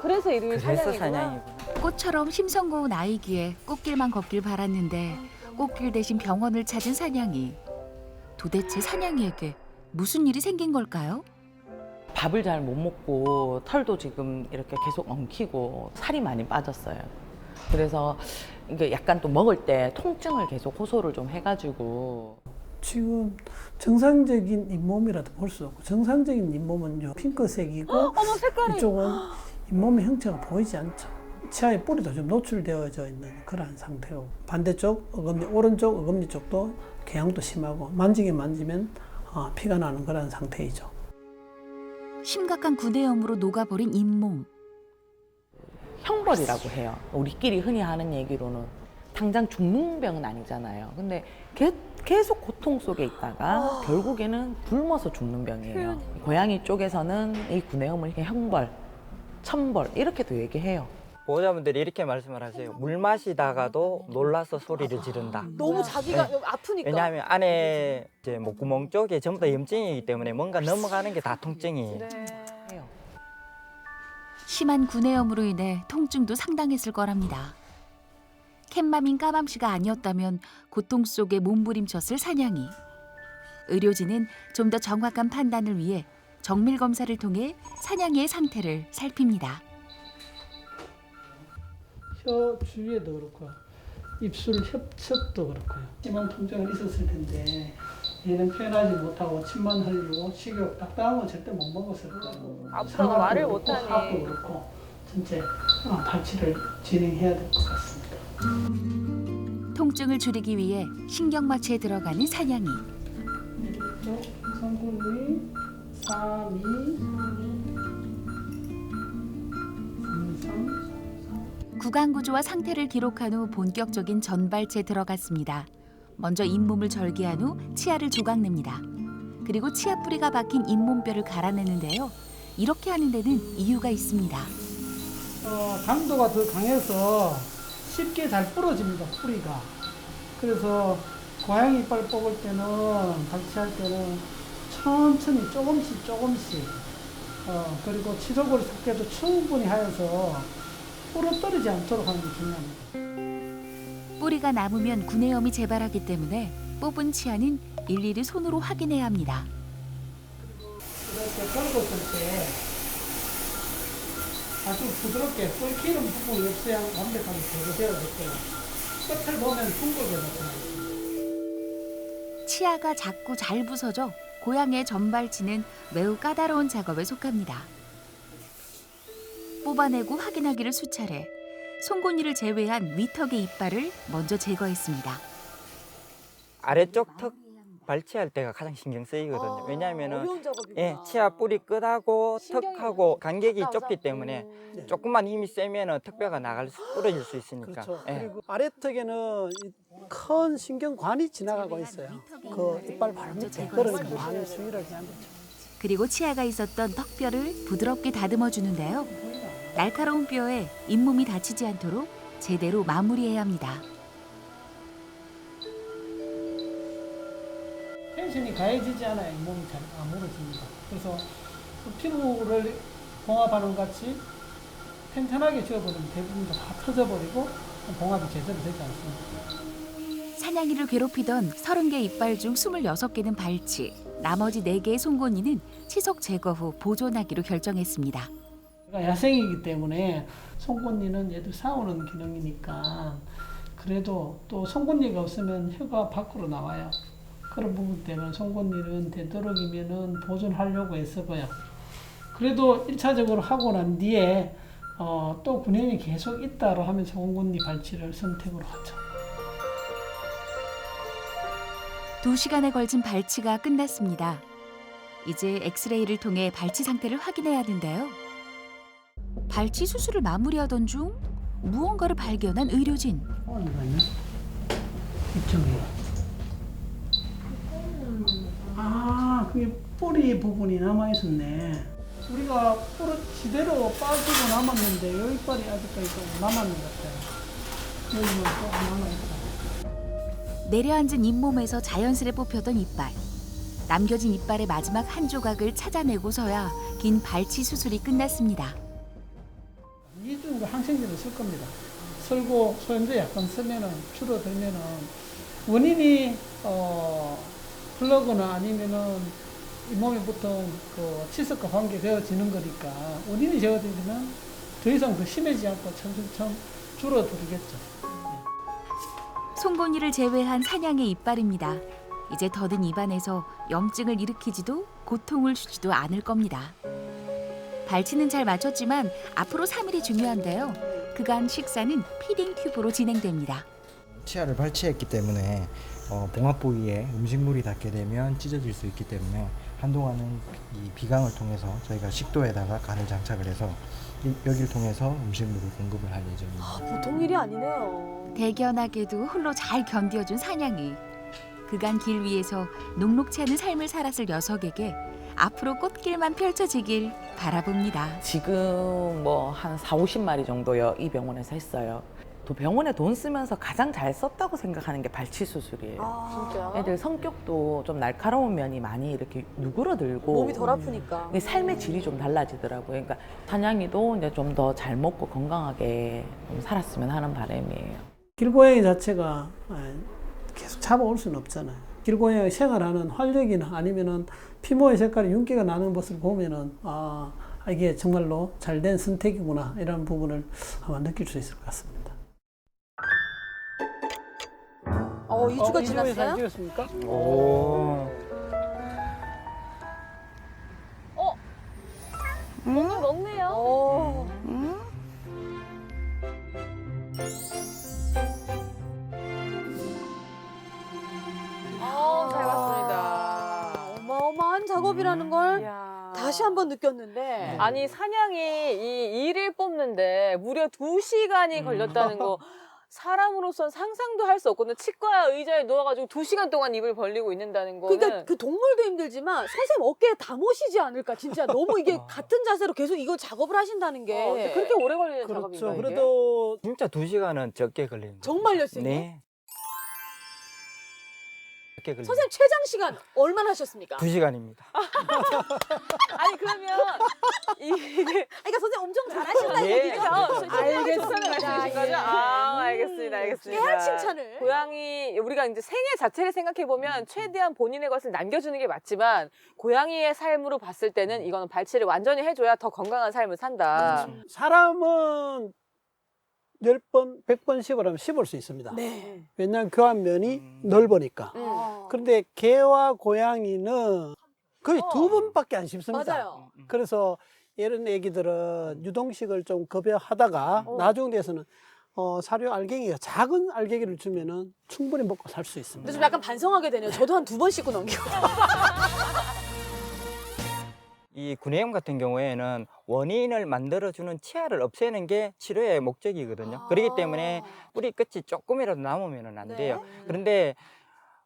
그래서 이름이
그래서
사냥이구나.
사냥이구나.
꽃처럼 심성 고운 아이기에 꽃길만 걷길 바랐는데 꽃길 대신 병원을 찾은 사냥이. 도대체 사냥이에게 무슨 일이 생긴 걸까요?
밥을 잘 못 먹고 털도 지금 이렇게 계속 엉키고 살이 많이 빠졌어요. 그래서 이게 약간 또 먹을 때 통증을 계속 호소를 좀 해가지고
지금 정상적인 잇몸이라도 볼 수 없고 정상적인 잇몸은요 핑크색이고 이쪽은 잇몸의 형체가 보이지 않죠. 치아의 뿌리도 좀 노출되어져 있는 그러한 상태고 반대쪽 어금니 오른쪽 어금니 쪽도 궤양도 심하고 만지면 피가 나는 그런 상태이죠.
심각한 구내염으로 녹아버린 잇몸.
형벌이라고 해요. 우리끼리 흔히 하는 얘기로는 당장 죽는 병은 아니잖아요. 근데 계속 고통 속에 있다가 결국에는 굶어서 죽는 병이에요. 고양이 쪽에서는 이 구내염을 형벌, 천벌 이렇게도 얘기해요.
보호자분들이 이렇게 말씀을 하세요. 물 마시다가도 놀라서 소리를 지른다.
너무 자기가
네.
아프니까.
왜냐하면 안에 이제 목구멍 쪽에 전부 다 염증이기 때문에 뭔가 넘어가는 게 다 통증이에요.
심한 구내염으로 인해 통증도 상당했을 거랍니다. 캣맘인 까맘씨가 아니었다면 고통 속에 몸부림쳤을 사냥이. 의료진은 좀 더 정확한 판단을 위해 정밀 검사를 통해 사냥이의 상태를 살핍니다.
혀 주위에도 그렇고 입술 협석도 그렇고요. 심한 통증은 있었을 텐데 얘는 표현하지 못하고 침만 흘리고 식욕 딱딱한 건 절대 못 먹었을 거예요.
아프다가 말을
상악도
못하니.
그렇고 하악도 그렇고 전체 발치를 진행해야 될 것 같습니다.
통증을 줄이기 위해 신경마취에 들어가는 사냥이.
또 성분이 3, 2, 3,
구강 구조와 상태를 기록한 후 본격적인 전발치에 들어갔습니다. 먼저 잇몸을 절개한 후 치아를 조각냅니다. 그리고 치아 뿌리가 박힌 잇몸뼈를 갈아내는데요. 이렇게 하는 데는 이유가 있습니다.
강도가 더 강해서 쉽게 잘 부러집니다, 뿌리가. 그래서 고양이 이빨 뽑을 때는, 발치할 때는 천천히 조금씩 그리고 치석을 섞여도 충분히 하여서 부러뜨리지 않도록 하는 게 중요합니다.
뿌리가 남으면 구내염이 재발하기 때문에 뽑은 치아는 일일이 손으로 확인해야 합니다.
이렇게 긁었을 때 아주 부드럽게 끓기는 부분이 없어야 완벽하게 제거되어야 됐고요. 끝을 보면 둥글게 나타나요.
치아가 작고 잘 부서져 고양이의 전발치는 매우 까다로운 작업에 속합니다. 뽑아내고 확인하기를 수차례, 송곳니를 제외한 위턱의 이빨을 먼저 제거했습니다.
아래쪽 턱 발치할 때가 가장 신경 쓰이거든요. 왜냐하면은
어려운 작업이구나.
예, 치아 뿌리 끝하고
신경이
턱하고 간격이
가까워서.
좁기 때문에 조금만 힘이 세면은 턱뼈가 부러질 수 있으니까.
그렇죠.
예.
그리고 아래턱에는 이 큰 신경관이 지나가고 있어요. 그 이빨 바로 밑에. 그러니까 많이 수위를 해야 되죠.
그리고 치아가 있었던 턱뼈를 부드럽게 다듬어 주는데요. 날카로운 뼈에 잇몸이 다치지 않도록 제대로 마무리해야 합니다.
텐션이 가해지지 않아야 몸이 잘 아물어집니다. 그래서 그 피부를 봉합하는 것 같이 팽팽하게 지어버리면 대부분 다 터져버리고 봉합이 제대로 되지 않습니다.
사냥이를 괴롭히던 30개 이빨 중 26개는 발치, 나머지 4개의 송곳니는 치석 제거 후 보존하기로 결정했습니다.
야생이기 때문에 송곳니는 얘들 싸우는 기능이니까 그래도 또 송곳니가 없으면 혀가 밖으로 나와요. 그런 부분 때문에 송곳니는 되도록이면은 보존하려고 애쓰고요. 그래도 1차적으로 하고 난 뒤에 또 구내염이 계속 있다로 하면 송곳니 발치를 선택으로 하죠.
2시간에 걸친 발치가 끝났습니다. 이제 엑스레이를 통해 발치 상태를 확인해야 하는데요. 발치 수술을 마무리하던 중 무언가를 발견한 의료진.
이거는 이쪽에. 그게 뿌리 부분이 남아 있었네. 우리가 뿌리 지대로 빠지고 남았는데 요 이빨이 아직까지 좀 남았는 것 같아요. 여기는 또 남아있다.
내려앉은 잇몸에서 자연스레 뽑혔던 이빨. 남겨진 이빨의 마지막 한 조각을 찾아내고서야 긴 발치 수술이 끝났습니다.
2주 정도 항생제를 쓸 겁니다. 설고 소염제 약간 쓰면은 줄어들면은 원인이 플러그나 아니면은 잇몸에 붙은 그 치석과 관계되어지는 거니까 원인이 제거되면 더 이상 더 심해지지 않고 천천히 줄어들겠죠.
송곳니를 제외한 사냥의 이빨입니다. 이제 더딘 입안에서 염증을 일으키지도 고통을 주지도 않을 겁니다. 발치는 잘 마쳤지만 앞으로 3일이 중요한데요. 그간 식사는 피딩 튜브로 진행됩니다.
치아를 발치했기 때문에 봉합 부위에 음식물이 닿게 되면 찢어질 수 있기 때문에 한동안은 이 비강을 통해서 저희가 식도에다가 간을 장착을 해서 여기를 통해서 음식물을 공급을 할 예정입니다.
보통 일이 아니네요.
대견하게도 홀로 잘 견뎌준 사냥이 그간 길 위에서 녹록치 않은 삶을 살았을 녀석에게 앞으로 꽃길만 펼쳐지길 바라봅니다.
지금 뭐 한 4, 50마리 정도요 이 병원에서 했어요. 또 병원에 돈 쓰면서 가장 잘 썼다고 생각하는 게 발치 수술이에요.
진짜요?
애들 성격도 좀 날카로운 면이 많이 이렇게 누그러들고
몸이 덜 아프니까.
이게 삶의 질이 좀 달라지더라고요. 그러니까 사냥이도 이제 좀 더 잘 먹고 건강하게 좀 살았으면 하는 바람이에요.
길고양이 자체가 계속 잡아올 수는 없잖아요. 길고양이 생활하는 활력이나 아니면은 피모의 색깔이 윤기가 나는 것을 보면은 이게 정말로 잘된 선택이구나 이런 부분을 아마 느낄 수 있을 것 같습니다.
2주가
이주에 사진
지났어요?
찍었습니까?
오.
오늘 먹네요. 잘 봤습니다.
어마어마한 작업이라는 걸 다시 한번 느꼈는데.
아니 사냥이 이 이를 뽑는데 무려 2시간이 걸렸다는 거 사람으로선 상상도 할 수 없거든요. 치과 의자에 누워가지고 2시간 동안 입을 벌리고 있는다는 거는.
그러니까 그 동물도 힘들지만 선생님 어깨에 다 모시지 않을까 진짜 너무 이게 같은 자세로 계속 이걸 작업을 하신다는 게
그렇게 오래 걸리는
그렇죠.
작업인가요? 이게?
그래도
진짜 2시간은 적게 걸립니다.
정말요, 선생님?
네. 적게 걸립니다.
선생님 최장 시간 얼마나 하셨습니까?
2시간입니다.
아니 그러면 이게
그러니까 선생님 엄청 잘하신다는
예.
얘기죠?
알겠습니다. 말씀이신 거죠? 알겠습니다.
깨알 칭찬을.
고양이 우리가 이제 생애 자체를 생각해 보면 최대한 본인의 것을 남겨주는 게 맞지만 고양이의 삶으로 봤을 때는 이거는 발치를 완전히 해줘야 더 건강한 삶을 산다.
사람은 10번, 100번 씹으라면 씹을 수 있습니다.
네.
왜냐하면 교환면이 넓으니까. 그런데 개와 고양이는 거의 2번밖에 안 씹습니다.
맞아요.
그래서 이런 애기들은 유동식을 좀 급여하다가 나중 돼서는 사료 알갱이가 작은 알갱이를 주면은 충분히 먹고 살 수 있습니다.
근데 좀 약간 반성하게 되네요. 저도 한 2번 씻고 넘기고.
이 구내염 같은 경우에는 원인을 만들어주는 치아를 없애는 게 치료의 목적이거든요. 그렇기 때문에 뿌리 끝이 조금이라도 남으면 안 돼요. 그런데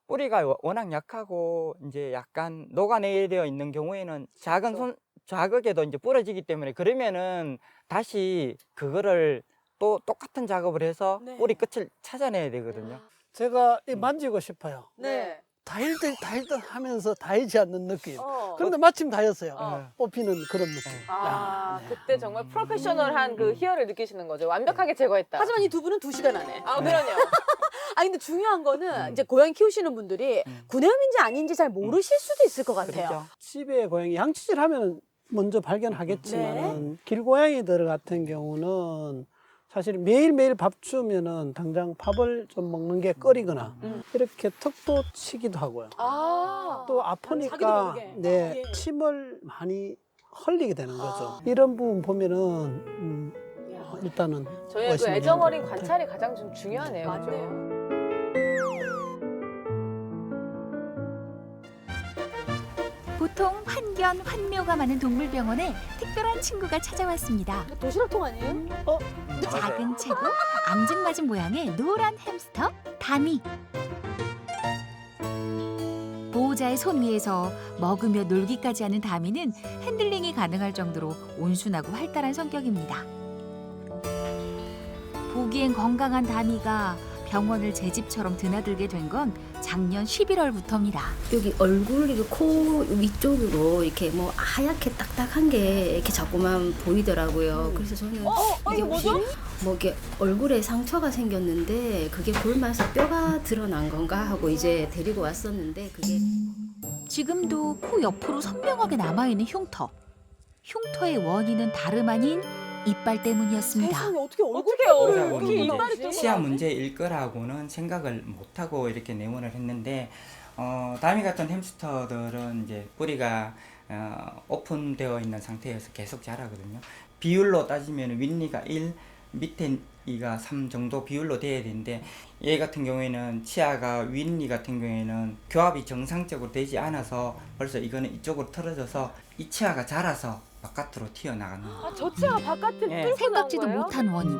뿌리가 워낙 약하고 이제 약간 녹아내려 있는 경우에는 작은 자극에도 이제 부러지기 때문에 그러면은 다시 그거를 또 똑같은 작업을 해서 뿌리 끝을 찾아내야 되거든요.
제가 만지고 싶어요.
네.
다일듯 하면서 다이지 않는 느낌. 그런데 마침 다였어요. 뽑히는 그런 느낌.
그때 정말 프로페셔널한 그 희열을 느끼시는 거죠. 완벽하게 제거했다.
하지만 이 두 분은 2시간 안에.
그러네요.
근데 중요한 거는 이제 고양이 키우시는 분들이 구내염인지 아닌지 잘 모르실 수도 있을 것 같아요.
그렇죠. 집에 고양이 양치질 하면 먼저 발견하겠지만 길고양이들 같은 경우는 사실 매일매일 밥 주면은 당장 밥을 좀 먹는 게 꺼리거나 이렇게 턱도 치기도 하고요. 또 아프니까 침을 많이 흘리게 되는 거죠. 이런 부분 보면은 일단은
저희의 그 애정 어린 관찰이 가장 좀 중요하네요.
맞네요.
보통 환견, 환묘가 많은 동물병원에 특별한 친구가 찾아왔습니다.
도시락통 아니에요?
작은 체구, 앙증맞은 모양의 노란 햄스터, 다미. 보호자의 손 위에서 먹으며 놀기까지 하는 다미는 핸들링이 가능할 정도로 온순하고 활달한 성격입니다. 보기엔 건강한 다미가 병원을 제 집처럼 드나들게 된 건 작년 11월부터입니다.
여기 얼굴, 코 위쪽으로 이렇게 뭐 하얗게 딱딱한 게 이렇게 자꾸만 보이더라고요. 그래서 저는 이게 뭐죠? 뭐 이게 얼굴에 상처가 생겼는데 그게 굶어서 뼈가 드러난 건가 하고 이제 데리고 왔었는데 그게
지금도 코 옆으로 선명하게 남아있는 흉터. 흉터의 원인은 다름 아닌 이빨 때문이었습니다.
세상에 어떻게
어떻게
이빨이
치아 문제일 거라고는 생각을 못하고 이렇게 내원을 했는데 다미 같은 햄스터들은 이제 뿌리가 오픈되어 있는 상태에서 계속 자라거든요. 비율로 따지면 윗니가 1, 밑에 이가 3 정도 비율로 돼야 되는데 얘 같은 경우에는 치아가 윗니 같은 경우에는 교합이 정상적으로 되지 않아서 벌써 이거는 이쪽으로 틀어져서 이 치아가 자라서 바깥으로 튀어나가는 거예요.
아, 저 치아가 바깥을 뚫고 나온
생각지도
거예요?
못한 원인.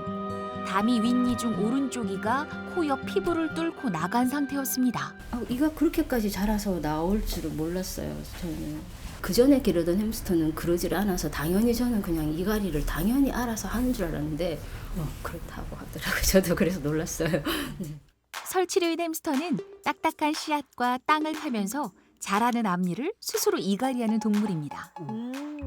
담이 윗니 중 오른쪽이가 코 옆 피부를 뚫고 나간 상태였습니다.
이가 그렇게까지 자라서 나올 줄은 몰랐어요. 저는 그 전에 기르던 햄스터는 그러질 않아서 당연히 저는 그냥 이갈이를 당연히 알아서 하는 줄 알았는데 그렇다고 하더라고요. 저도 그래서 놀랐어요.
설치류인 햄스터는 딱딱한 씨앗과 땅을 타면서 자라는 앞니를 스스로 이갈이하는 동물입니다.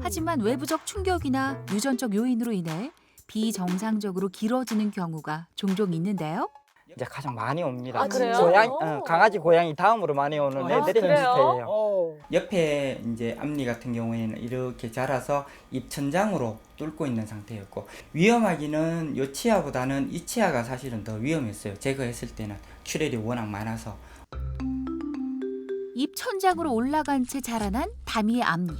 하지만 외부적 충격이나 유전적 요인으로 인해 비정상적으로 길어지는 경우가 종종 있는데요.
이제 가장 많이 옵니다.
아, 그래요?
강아지, 고양이 다음으로 많이 오는 애들이
그래요?
햄스터예요. 옆에 이제 앞니 같은 경우에는 이렇게 자라서 입 천장으로 뚫고 있는 상태였고 위험하기는 이 치아보다는 이 치아가 사실은 더 위험했어요. 제거했을 때는 출혈이 워낙 많아서.
입 천장으로 올라간 채 자라난 다미의 앞니.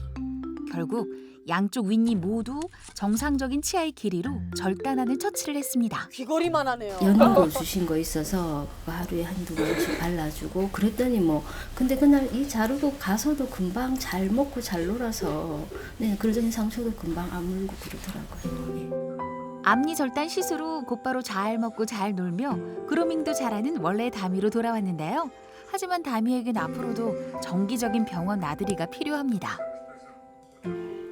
결국 양쪽 윗니 모두 정상적인 치아의 길이로 절단하는 처치를 했습니다.
귀걸이만 하네요.
연고 주신 거 있어서 하루에 한두 번씩 발라주고 그랬더니 근데 그날 이 자르고 가서도 금방 잘 먹고 잘 놀아서 그러더니 상처도 금방 아물고 그러더라고요.
앞니 절단 시술 후 곧바로 잘 먹고 잘 놀며 그루밍도 잘하는 원래 다미로 돌아왔는데요. 하지만 다미에겐 앞으로도 정기적인 병원 나들이가 필요합니다.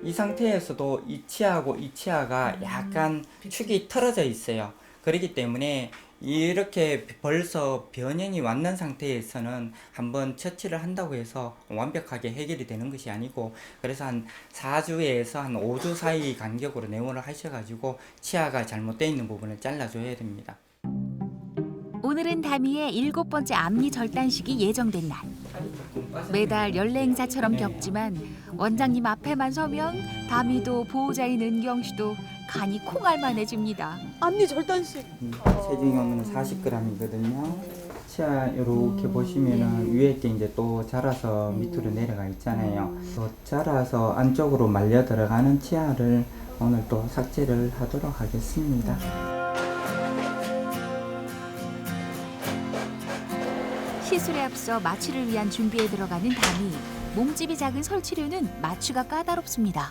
이 상태에서도 이 치아하고 이 치아가 약간 축이 틀어져 있어요. 그렇기 때문에 이렇게 벌써 변형이 왔는 상태에서는 한번 처치를 한다고 해서 완벽하게 해결이 되는 것이 아니고 그래서 한 4주에서 한 5주 사이 간격으로 내원을 하셔가지고 치아가 잘못되어 있는 부분을 잘라줘야 됩니다.
오늘은 다미의 7번째 앞니 절단식이 예정된 날. 매달 연례 행사처럼 겪지만 원장님 앞에만 서면 다미도 보호자인 은경 씨도 간이 콩알만해집니다.
앞니 절단식.
체중이 오면 40g이거든요. 치아 이렇게 보시면은 위에 게 이제 또 자라서 밑으로 내려가 있잖아요. 또 자라서 안쪽으로 말려 들어가는 치아를 오늘 또 삭제를 하도록 하겠습니다.
시술에 앞서 마취를 위한 준비에 들어가는 다미. 몸집이 작은 설치류는 마취가 까다롭습니다.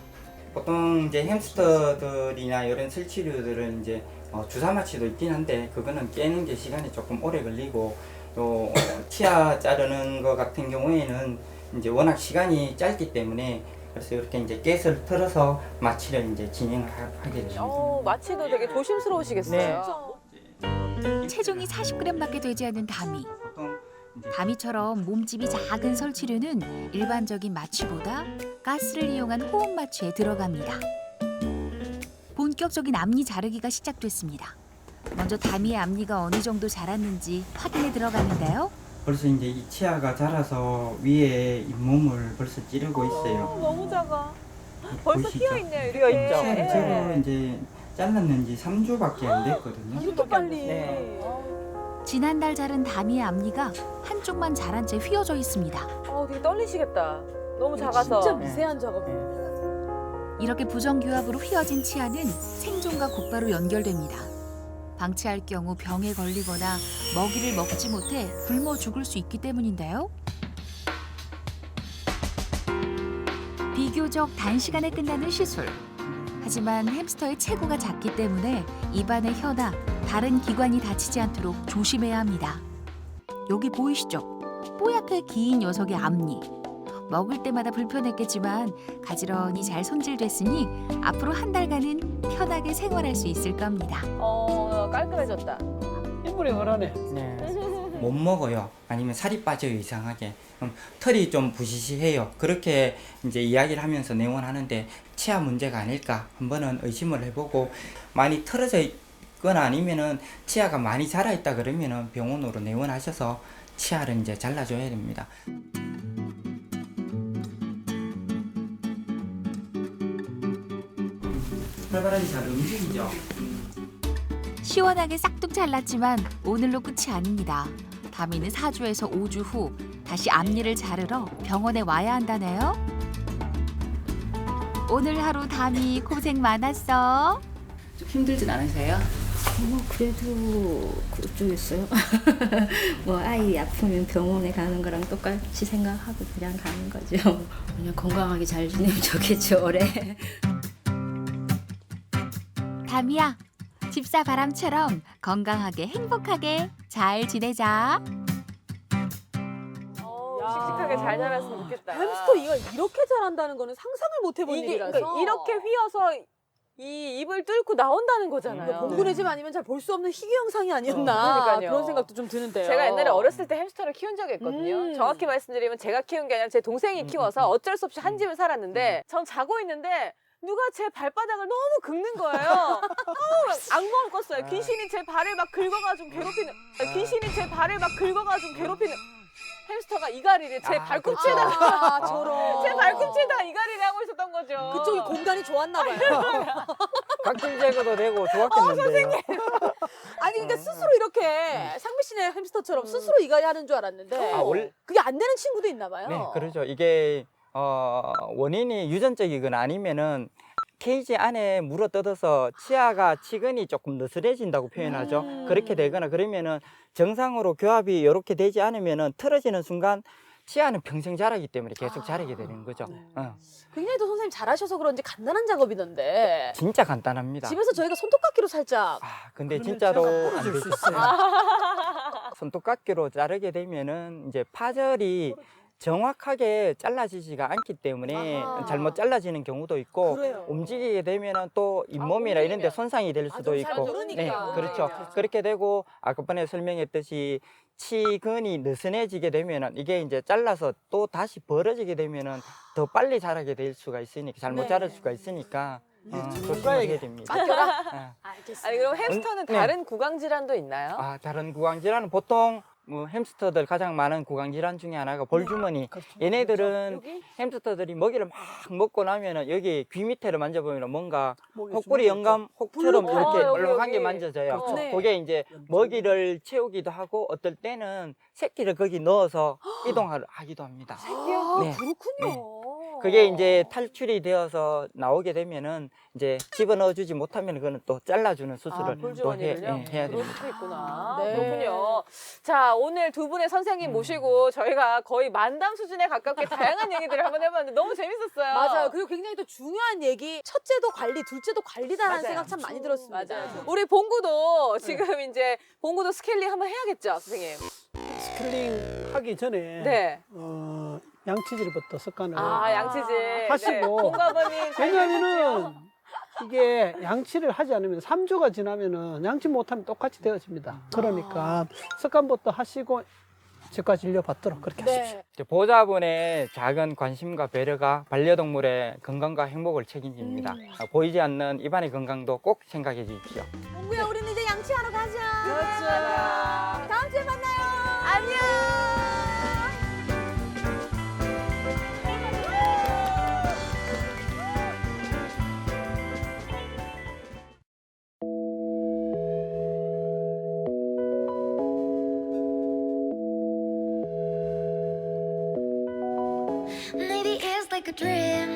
보통 이제 햄스터들이나 이런 설치류들은 이제 주사 마취도 있긴 한데 그거는 깨는 게 시간이 조금 오래 걸리고 또 치아 자르는 거 같은 경우에는 이제 워낙 시간이 짧기 때문에 그래서 이렇게 이제 겟을 틀어서 마취를 이제 진행을 하게 됩니다.
마취도 되게 조심스러우시겠어요.
체중이 40g밖에 되지 않는 다미. 다미처럼 몸집이 작은 설치류는 일반적인 마취보다 가스를 이용한 호흡 마취에 들어갑니다. 본격적인 앞니 자르기가 시작됐습니다. 먼저 다미의 앞니가 어느 정도 자랐는지 확인해 들어가는데요.
벌써 이제 이 치아가 자라서 위에 잇몸을 벌써 찌르고 있어요.
너무 작아. 벌써
보이시죠?
휘어있네요, 이렇게.
치아를 제로 이제 잘랐는지 3주밖에 안 됐거든요.
이렇게 빨리.
지난달 자른 다미의 앞니가 한쪽만 자란 채 휘어져 있습니다.
되게 떨리시겠다. 너무 작아서.
진짜 미세한 작업이에요.
이렇게 부정교합으로 휘어진 치아는 생존과 곧바로 연결됩니다. 방치할 경우 병에 걸리거나 먹이를 먹지 못해 굶어 죽을 수 있기 때문인데요. 비교적 단시간에 끝나는 시술. 하지만 햄스터의 체구가 작기 때문에 입안의 혀나 다른 기관이 다치지 않도록 조심해야 합니다. 여기 보이시죠? 뽀얗게 긴 녀석의 앞니. 먹을 때마다 불편했겠지만 가지런히 잘 손질됐으니 앞으로 한 달간은 편하게 생활할 수 있을 겁니다.
깔끔해졌다.
인물이 그러네.
못 먹어요. 아니면 살이 빠져요, 이상하게. 그럼 털이 좀 부시시해요. 그렇게 이제 이야기를 하면서 내원하는데 치아 문제가 아닐까 한번은 의심을 해보고 많이 틀어져 있거나 아니면은 치아가 많이 자라 있다 그러면은 병원으로 내원하셔서 치아를 이제 잘라줘야 됩니다. 활발하게 잘 움직이죠.
시원하게 싹둑 잘랐지만 오늘로 끝이 아닙니다. 다미는 4주에서 5주 후 다시 앞니를 자르러 병원에 와야 한다네요. 오늘 하루 다미 고생 많았어.
좀 힘들진 않으세요?
그래도 그쪽이었어요. 뭐 아이 아프면 병원에 가는 거랑 똑같이 생각하고 그냥 가는 거죠. 그냥 건강하게 잘 지내면 좋겠죠, 올해.
담이야, 집사 바람처럼 건강하게 행복하게 잘 지내자.
씩씩하게 잘 자랐으면 좋겠다.
햄스터 이가 이렇게 자란다는 거는 상상을 못 해본
이게
일이라서.
그러니까 이렇게 휘어서 이 입을 뚫고 나온다는 거잖아요.
봉군의 집 아니면 잘 볼 수 없는 희귀 영상이 아니었나
그러니까요.
그런 생각도 좀 드는데요.
제가 옛날에 어렸을 때 햄스터를 키운 적이 있거든요. 정확히 말씀드리면 제가 키운 게 아니라 제 동생이 키워서 어쩔 수 없이 한 집을 살았는데 전 자고 있는데 누가 제 발바닥을 너무 긁는 거예요. 악몽을 꿨어요. 귀신이 제 발을 막 긁어가지고 괴롭히는 귀신이 제 발을 막 긁어가지고 괴롭히는 햄스터가 이갈이를 제 발꿈치에다가
저런.
제 발꿈치에다가 이갈이를 하고 있었던 거죠.
그쪽이 공간이 좋았나 봐요.
각질 제거도 되고 좋았겠는데요.
아니 그러니까 스스로 이렇게 상미 씨네 햄스터처럼 스스로 이갈이 하는 줄 알았는데 그게 안 되는 친구도 있나 봐요.
네, 그렇죠. 이게 원인이 유전적이거나 아니면은 케이지 안에 물어 뜯어서 치아가 치근이 조금 느슨해진다고 표현하죠. 그렇게 되거나 그러면은 정상으로 교합이 이렇게 되지 않으면은 틀어지는 순간 치아는 평생 자라기 때문에 계속 자라게 되는 거죠.
굉장히 또 선생님 잘하셔서 그런지 간단한 작업이던데.
진짜 간단합니다.
집에서 저희가 손톱깎이로 살짝.
근데 진짜로 안 되죠. 손톱깎이로 자르게 되면은 이제 파절이 정확하게 잘라지지가 않기 때문에 잘못 잘라지는 경우도 있고 움직이게 되면은 또 잇몸이나 이런 데 손상이 될 수도 있고 네, 그렇죠. 그렇게 되고 아까 전에 설명했듯이 치근이 느슨해지게 되면은 이게 이제 잘라서 또 다시 벌어지게 되면은 더 빨리 자라게 될 수가 있으니까 잘못 자랄 수가 있으니까 조심해야 됩니다.
아니 그럼 햄스터는 다른 구강 질환도 있나요?
다른 구강 질환은 보통 뭐 햄스터들 가장 많은 구강 질환 중에 하나가 볼주머니. 얘네들은 햄스터들이 먹이를 막 먹고 나면은 여기 귀 밑에를 만져보면 뭔가 혹부리 영감 혹처럼 이렇게 얼룩한 게 만져져요. 그게 이제 먹이를 채우기도 하고 어떨 때는 새끼를 거기 넣어서 이동하기도 합니다.
새끼요?
네.
그렇군요.
그게 이제 탈출이 되어서 나오게 되면은 이제 집어넣어주지 못하면 그거는 또 잘라주는 수술을 또 해야
그럴
됩니다.
수도 있구나. 그렇군요. 자, 오늘 두 분의 선생님 모시고 저희가 거의 만담 수준에 가깝게 다양한 얘기들을 한번 해봤는데 너무 재밌었어요.
맞아요. 그리고 굉장히 또 중요한 얘기, 첫째도 관리, 둘째도 관리다라는
맞아요.
생각 참 많이 들었습니다.
맞아요. 우리 봉구도 지금 이제 봉구도 스케일링 한번 해야겠죠, 선생님?
스케일링 하기 전에
네.
양치질부터 습관을
양치질
하시고
네. 봉가버님
왜냐하면은 이게 양치를 하지 않으면 3주가 지나면은 양치 못하면 똑같이 되어집니다. 그러니까 습관부터 하시고 치과 진료 받도록 그렇게 하십시오.
보호자분의 작은 관심과 배려가 반려동물의 건강과 행복을 책임집니다. 보이지 않는 입안의 건강도 꼭 생각해 주십시오.
봉구야, 우리는 이제 양치하러 가자.
그렇죠.
다음 주에 만나요.
안녕.
Maybe it's like a dream.